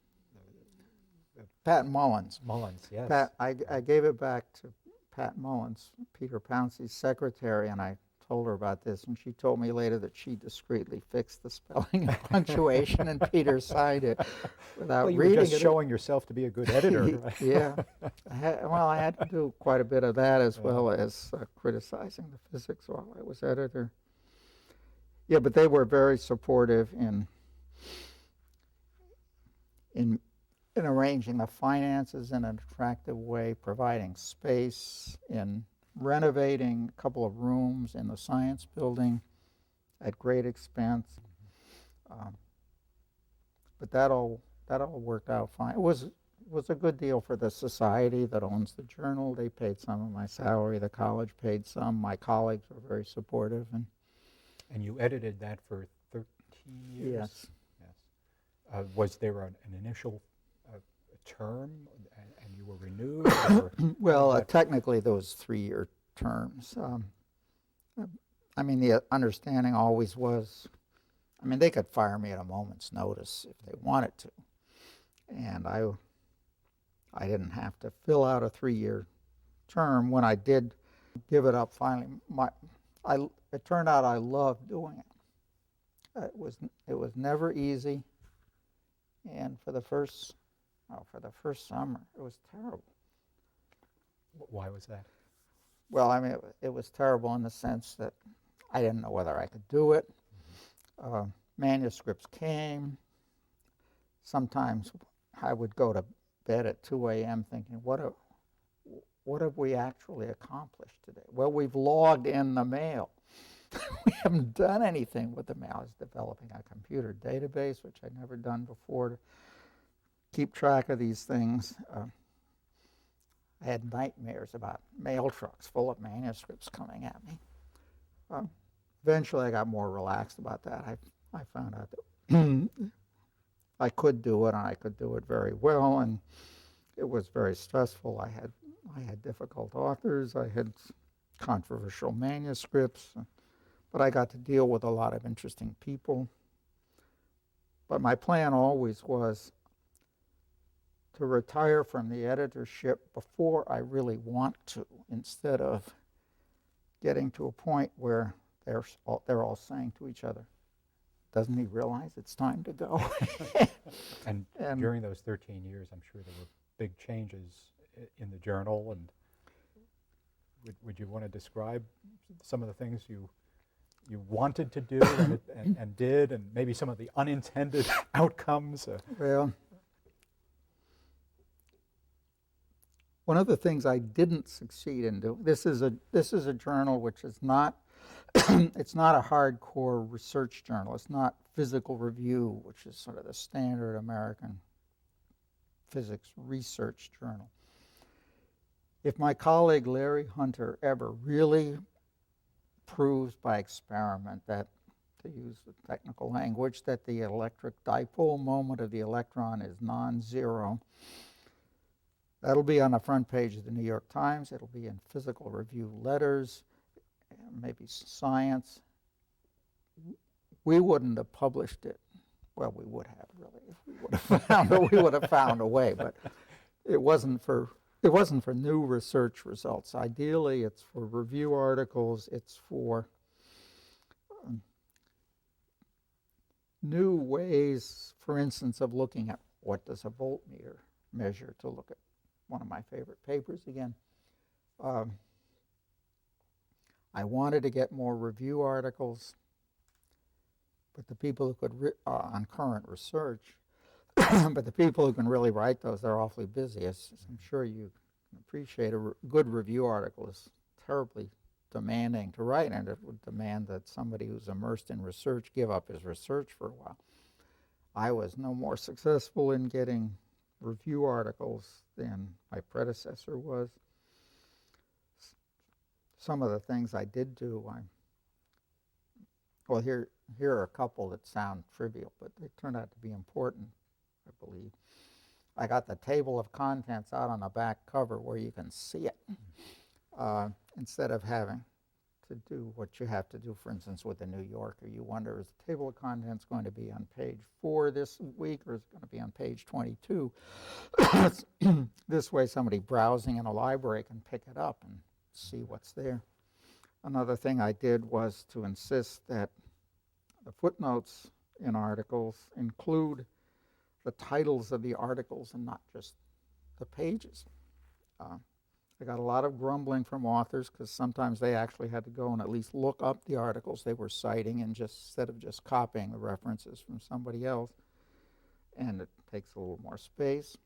Pat Mullins. Mullins, yes. I gave it back to Pat Mullins, Peter Pouncey's secretary, and I told her about this, and she told me later that she discreetly fixed the spelling and punctuation, and Peter signed it without reading it. You were just showing yourself to be a good editor, right? Yeah. I had to do quite a bit of that as well as criticizing the physics while I was editor. Yeah, but they were very supportive in arranging the finances in an attractive way, providing space, in renovating a couple of rooms in the science building at great expense. But that all worked out fine. It was a good deal for the society that owns the journal. They paid some of my salary. The college paid some. My colleagues were very supportive. And you edited that for 13 years? Yes. Yes. Was there an initial term, and you were renewed? Well, technically those 3-year terms. I mean, the understanding always was, I mean, they could fire me at a moment's notice if they wanted to. And I didn't have to fill out a 3-year term. When I did give it up finally, it turned out I loved doing it. It was never easy, and for the first summer, it was terrible. Why was that? Well, I mean, it was terrible in the sense that I didn't know whether I could do it. Manuscripts came, sometimes I would go to bed at 2 a.m. thinking, what have we actually accomplished today? Well, we've logged in the mail. We haven't done anything with the mail. I was developing a computer database, which I'd never done before, to keep track of these things. I had nightmares about mail trucks full of manuscripts coming at me. Eventually, I got more relaxed about that. I found out that I could do it, and I could do it very well, and it was very stressful. I had difficult authors. I had controversial manuscripts, but I got to deal with a lot of interesting people. But my plan always was to retire from the editorship before I really want to, instead of getting to a point where they're all saying to each other, doesn't he realize it's time to go? And during those 13 years, I'm sure there were big changes in the journal. And would you want to describe some of the things you wanted to do and did, and maybe some of the unintended outcomes? Well, one of the things I didn't succeed in doing, this is a journal which is not it's not a hardcore research journal. It's not Physical Review, which is sort of the standard American physics research journal. If my colleague Larry Hunter ever really proves by experiment that, to use the technical language, that the electric dipole moment of the electron is non-zero, that'll be on the front page of the New York Times. It'll be in Physical Review letters, maybe Science. We wouldn't have published it. Well, we would have, really, if we would have found a way, but it wasn't for new research results. Ideally, it's for review articles. It's for new ways, for instance, of looking at what does a voltmeter measure, to look at one of my favorite papers again. I wanted to get more review articles, but the people who could, on current research, but the people who can really write those, they're awfully busy. As I'm sure you can appreciate, a good review article is terribly demanding to write, and it would demand that somebody who's immersed in research give up his research for a while. I was no more successful in getting review articles than my predecessor was. Some of the things I did do, well, here are a couple that sound trivial, but they turned out to be important, I believe. I got the table of contents out on the back cover where you can see it, instead of having to do what you have to do, for instance, with the New Yorker. You wonder, is the table of contents going to be on page 4 this week, or is it going to be on page 22? This way somebody browsing in a library can pick it up and see what's there. Another thing I did was to insist that the footnotes in articles include the titles of the articles and not just the pages. I got a lot of grumbling from authors because sometimes they actually had to go and at least look up the articles they were citing, and instead of just copying the references from somebody else. And it takes a little more space,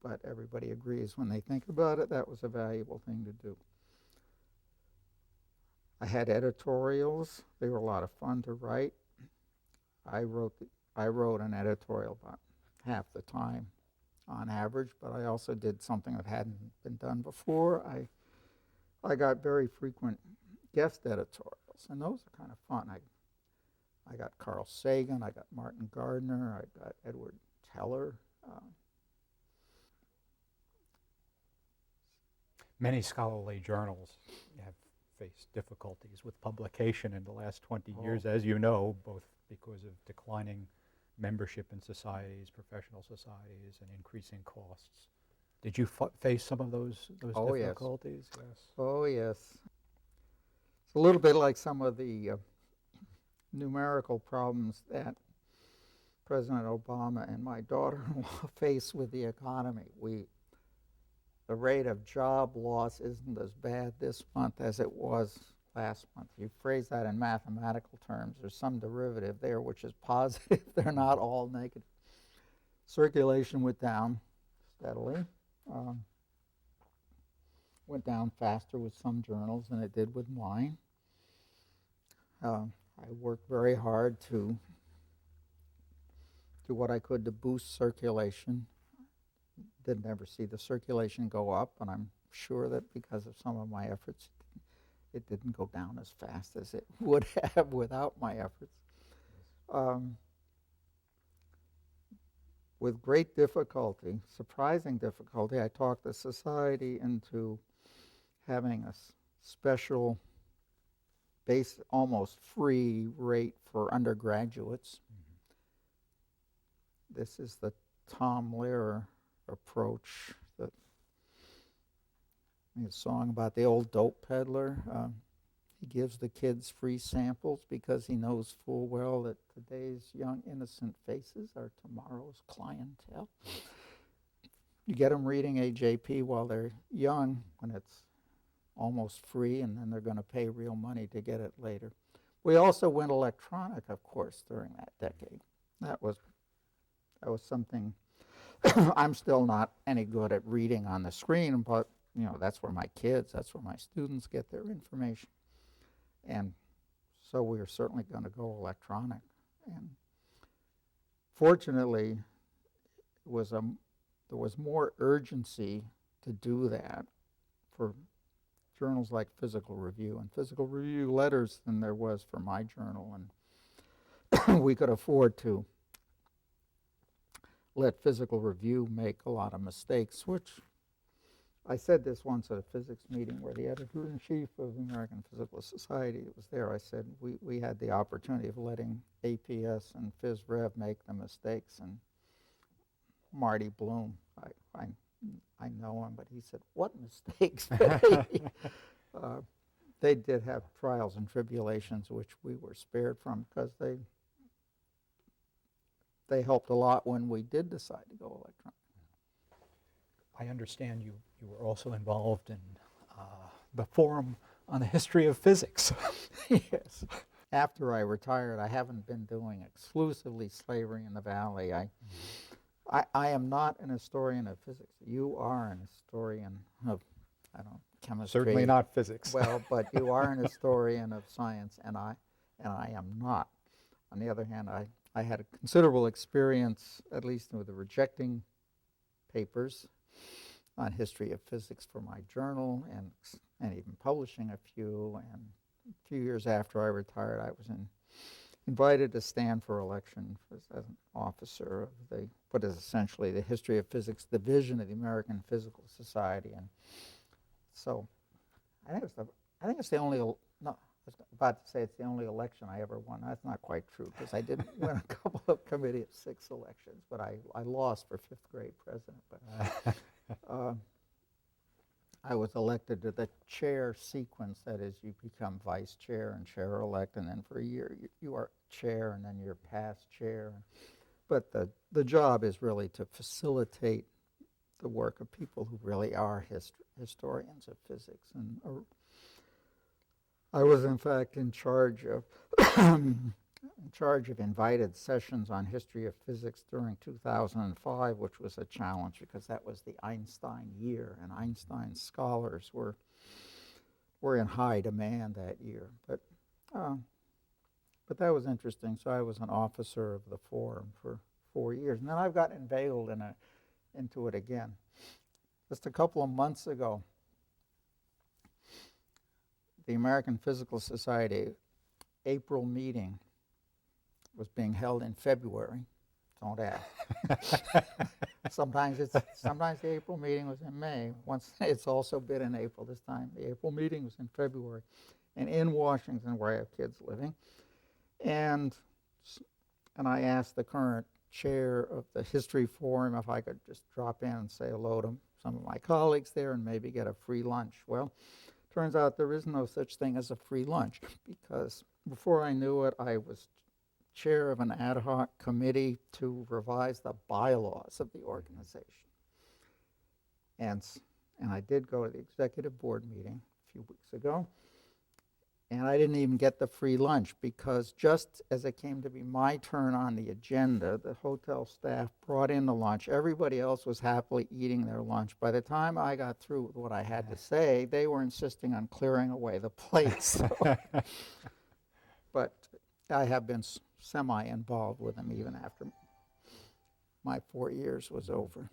but everybody agrees when they think about it that was a valuable thing to do. I had editorials. They were a lot of fun to write. I wrote an editorial about half the time on average, but I also did something that hadn't been done before. I got very frequent guest editorials, and those are kind of fun. I got Carl Sagan, I got Martin Gardner, I got Edward Teller. Many scholarly journals have faced difficulties with publication in the last 20 years, as you know, both because of declining membership in societies, professional societies, and increasing costs. Did you face some of those difficulties? Yes. Oh, yes. It's a little bit like some of the numerical problems that President Obama and my daughter-in-law face with the economy. The rate of job loss isn't as bad this month as it was last month. You phrase that in mathematical terms. There's some derivative there which is positive. They're not all negative. Circulation went down steadily. Um, went down faster with some journals than it did with mine. I worked very hard to do what I could to boost circulation. Didn't ever see the circulation go up, and I'm sure that because of some of my efforts, it didn't go down as fast as it would have without my efforts. With great difficulty, surprising difficulty, I talked the society into having a special base, almost free rate for undergraduates. This is the Tom Lehrer approach. The song about the old dope peddler. He gives the kids free samples because he knows full well that today's young innocent faces are tomorrow's clientele. You get them reading AJP while they're young when it's almost free, and then they're going to pay real money to get it later. We also went electronic, of course, during that decade. That was something. I'm still not any good at reading on the screen, but that's where my kids, that's where my students get their information. And so we are certainly going to go electronic. And fortunately, there was more urgency to do that for journals like Physical Review and Physical Review letters than there was for my journal. And we could afford to let Physical Review make a lot of mistakes, which I said this once at a physics meeting where the editor-in-chief of the American Physical Society was there. I said we had the opportunity of letting APS and Phys Rev make the mistakes, and Marty Bloom, I know him, but he said, "What mistakes?" They did have trials and tribulations, which we were spared from because they helped a lot when we did decide to go electronic. I understand you were also involved in the Forum on the History of Physics. Yes. After I retired, I haven't been doing exclusively slavery in the Valley. I am not an historian of physics. You are an historian of, chemistry. Certainly not physics. Well, but you are an historian of science, and I am not. On the other hand, I had a considerable experience, at least with the rejecting papers on history of physics for my journal, and even publishing a few. And a few years after I retired, I was invited to stand for election as an officer of what is essentially the History of Physics Division of the American Physical Society. And so I think it's the only, no, I was about to say it's the only election I ever won. That's not quite true, because I did win a couple of Committee of Six elections, but I lost for fifth grade president. But I was elected to the chair sequence. That is, you become vice chair and chair-elect, and then for a year you are chair, and then you're past chair. But the job is really to facilitate the work of people who really are historians of physics. And I was, in fact, in charge of invited sessions on history of physics during 2005, which was a challenge because that was the Einstein year, and Einstein scholars were in high demand that year. But that was interesting. So I was an officer of the forum for 4 years, and then I've gotten inveigled into it again. Just a couple of months ago, the American Physical Society April meeting was being held in February. Don't ask. Sometimes the April meeting was in May. Once it's also been in April. This time the April meeting was in February, and in Washington, where I have kids living. And I asked the current chair of the History Forum if I could just drop in and say hello to some of my colleagues there and maybe get a free lunch. Well, turns out there is no such thing as a free lunch, because before I knew it, I was chair of an ad hoc committee to revise the bylaws of the organization. And I did go to the executive board meeting a few weeks ago, And I didn't even get the free lunch because just as it came to be my turn on the agenda, the hotel staff brought in the lunch. Everybody else was happily eating their lunch. By the time I got through with what I had to say, they were insisting on clearing away the plates. But I have been semi-involved with them even after my 4 years was over.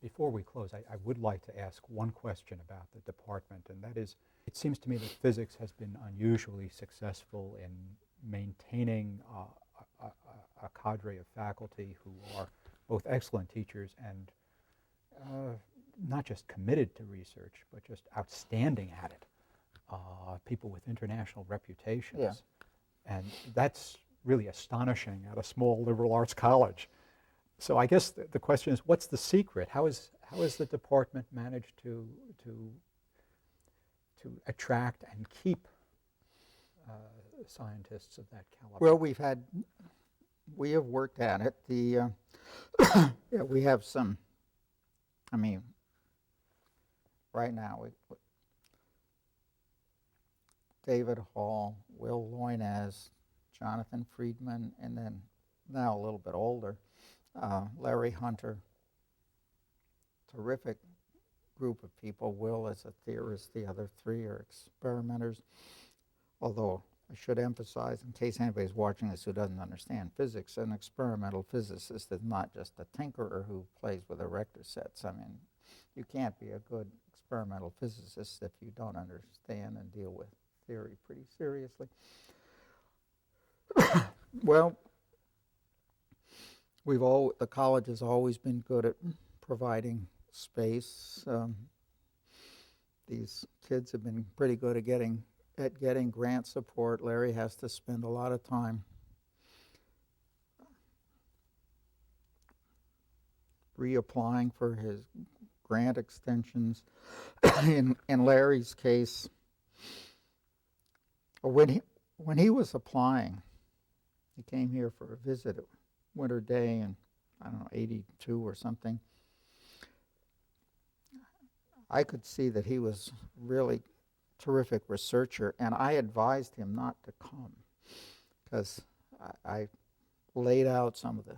Before we close, I would like to ask one question about the department, and that is, it seems to me that physics has been unusually successful in maintaining a cadre of faculty who are both excellent teachers and not just committed to research, but just outstanding at it. People with international reputations. Yeah. And that's really astonishing at a small liberal arts college. So I guess the question is, what's the secret? How is the department managed to attract and keep scientists of that caliber? Well, we have worked at it. Yeah, we have some. I mean, right now David Hall, Will Loynez, Jonathan Friedman, and then now a little bit older, Larry Hunter. Terrific group of people. Will is a theorist, the other three are experimenters. Although I should emphasize, in case anybody's watching this who doesn't understand physics, an experimental physicist is not just a tinkerer who plays with erector sets. I mean, you can't be a good experimental physicist if you don't understand and deal with theory pretty seriously. Well, the college has always been good at providing space. These kids have been pretty good at getting grant support. Larry has to spend a lot of time reapplying for his grant extensions. In Larry's case, when he was applying, he came here for a visit at winter day in, I don't know, 82 or something. I could see that he was really terrific researcher, and I advised him not to come because I laid out some of the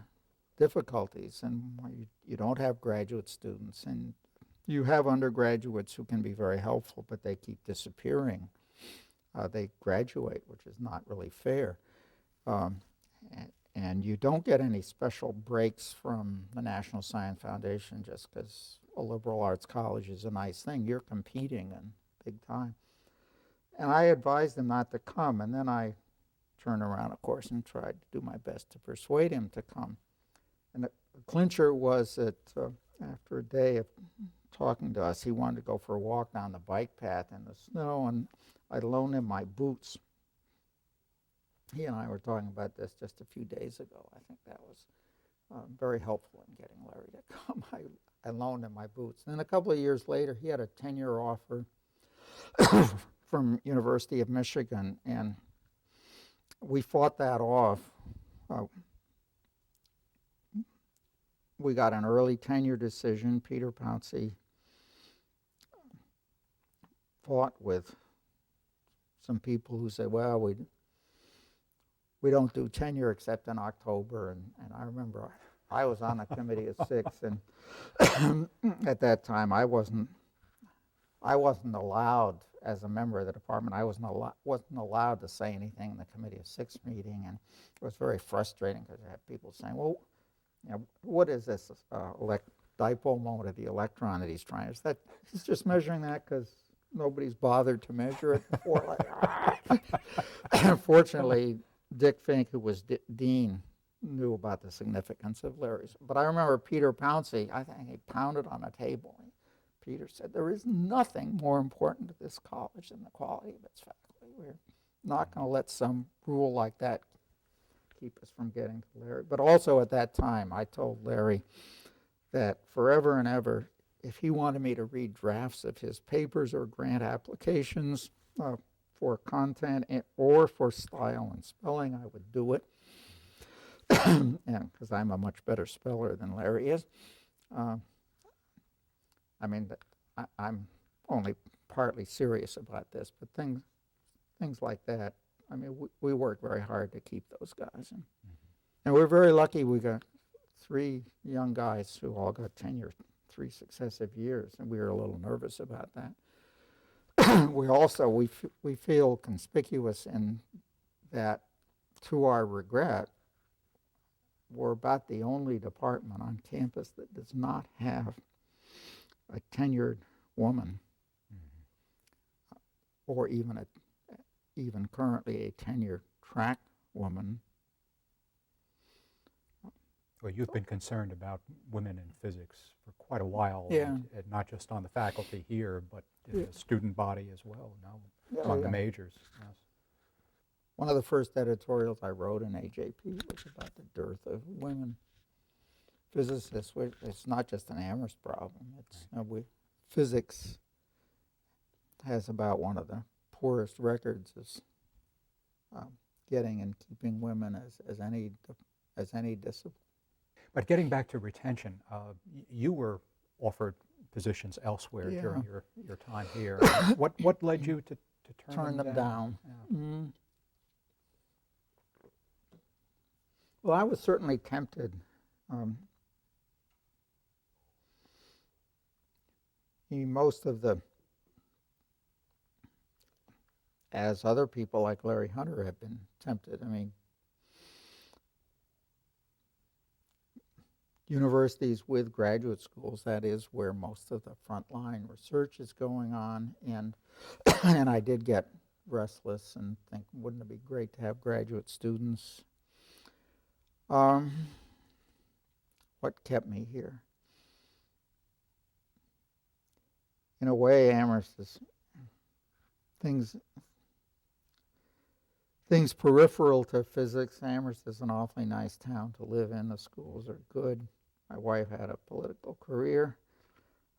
difficulties, and you don't have graduate students, and you have undergraduates who can be very helpful, but they keep disappearing. They graduate, which is not really fair. And you don't get any special breaks from the National Science Foundation just because a liberal arts college is a nice thing. You're competing in big time. And I advised him not to come, and then I turned around, of course, and tried to do my best to persuade him to come. And the clincher was that after a day of talking to us, he wanted to go for a walk down the bike path in the snow, and I loaned him my boots. He and I were talking about this just a few days ago. I think that was very helpful in getting Larry to come. I loaned him my boots. And then a couple of years later, he had a 10-year offer from University of Michigan, and we fought that off. We got an early tenure decision. Peter Pouncey fought with some people who said, well, we don't do tenure except in October. And I remember I was on the committee of 6, and at that time I wasn't allowed, as a member of the department, I wasn't allowed to say anything in the committee of 6 meeting, and it was very frustrating because I had people saying, well, you know, what is this dipole moment of the electron that he's trying? Is that he's just measuring that because nobody's bothered to measure it before? Fortunately, Dick Fink, who was dean, knew about the significance of Larry's. But I remember Peter Pouncey, I think he pounded on the table. Peter said, there is nothing more important to this college than the quality of its faculty. We're not going to let some rule like that keep us from getting to Larry. But also at that time, I told Larry that forever and ever, if he wanted me to read drafts of his papers or grant applications for content or for style and spelling, I would do it. And because I'm a much better speller than Larry is. I mean, I'm only partly serious about this, but things like that. I mean, we worked very hard to keep those guys, and we're very lucky. We got 3 young guys who all got tenure 3 successive years, and we were a little nervous about that. We feel conspicuous in that, to our regret, we're about the only department on campus that does not have a tenured woman, or even currently a tenured track woman. Well, you've been concerned about women in physics for quite a while, Yeah. and not just on the faculty here, but in the student body as well, among the majors. Yes. One of the first editorials I wrote in AJP was about the dearth of women physicists. It's not just an Amherst problem. It's physics has about one of the poorest records of getting and keeping women as any discipline. But getting back to retention, you were offered positions elsewhere during your time here. What led you to turn them down? Yeah. Mm. Well, I was certainly tempted. Most of as other people like Larry Hunter have been tempted. I mean, universities with graduate schools, that is where most of the frontline research is going on, and I did get restless and think, wouldn't it be great to have graduate students? What kept me here? In a way, Amherst is things peripheral to physics. Amherst is an awfully nice town to live in. The schools are good. My wife had a political career,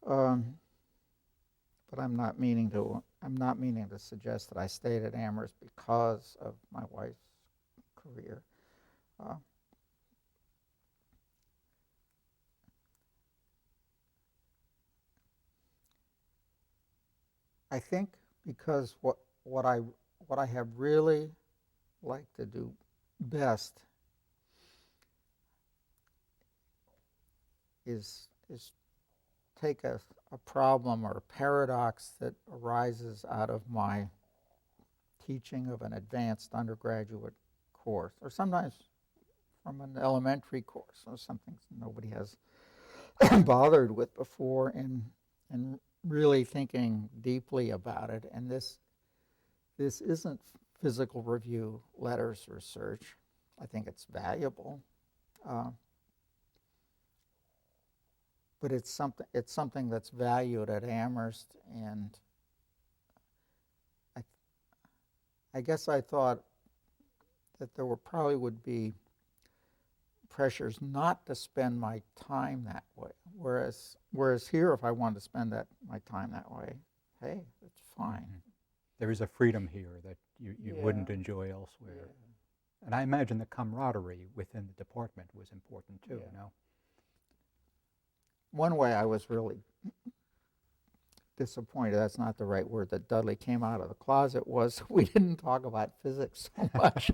but I'm not meaning to suggest that I stayed at Amherst because of my wife's career. I think because what I have really liked to do best is take a problem or a paradox that arises out of my teaching of an advanced undergraduate course, or sometimes from an elementary course, or something nobody has bothered with before, and really thinking deeply about it. And this isn't physical review letters research. I think it's valuable, but it's something that's valued at Amherst, and I guess I thought that there probably would be pressures not to spend my time that way. Whereas here, if I wanted to spend my time that way, hey, it's fine. Mm-hmm. There is a freedom here that you wouldn't enjoy elsewhere. Yeah. And I imagine the camaraderie within the department was important too, no? One way I was really disappointed, that's not the right word, that Dudley came out of the closet, was we didn't talk about physics so much.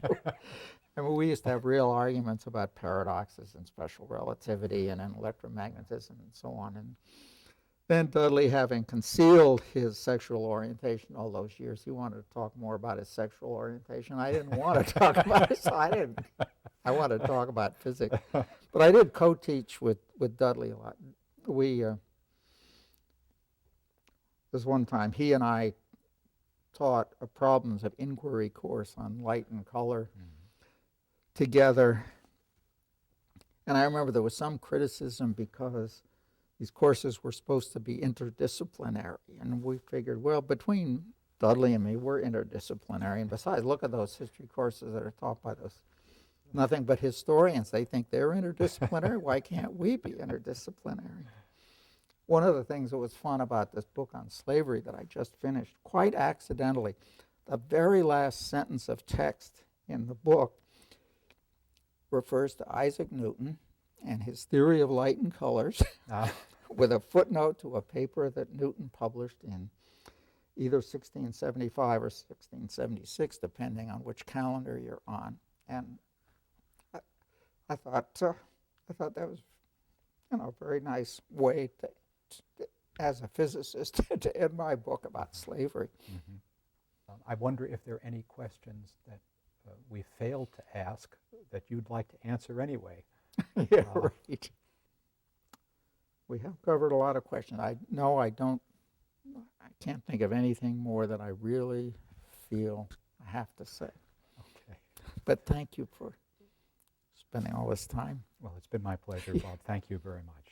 I mean, we used to have real arguments about paradoxes and special relativity and electromagnetism and so on. And then Dudley, having concealed his sexual orientation all those years, he wanted to talk more about his sexual orientation. I didn't want to talk about it, so I wanted to talk about physics. But I did co-teach with Dudley a lot. There's one time he and I taught a problems of inquiry course on light and color together. And I remember there was some criticism because these courses were supposed to be interdisciplinary. And we figured, well, between Dudley and me, we're interdisciplinary. And besides, look at those history courses that are taught by those nothing but historians. They think they're interdisciplinary. Why can't we be interdisciplinary? One of the things that was fun about this book on slavery that I just finished, quite accidentally, the very last sentence of text in the book refers to Isaac Newton and his theory of light and colors with a footnote to a paper that Newton published in either 1675 or 1676, depending on which calendar you're on. And I thought that was, a very nice way as a physicist, to end my book about slavery. Mm-hmm. I wonder if there are any questions that we failed to ask that you'd like to answer anyway. Yeah, right. We have covered a lot of questions. I can't think of anything more that I really feel I have to say. Okay. But thank you for spending all this time. Well, it's been my pleasure, Bob. Thank you very much.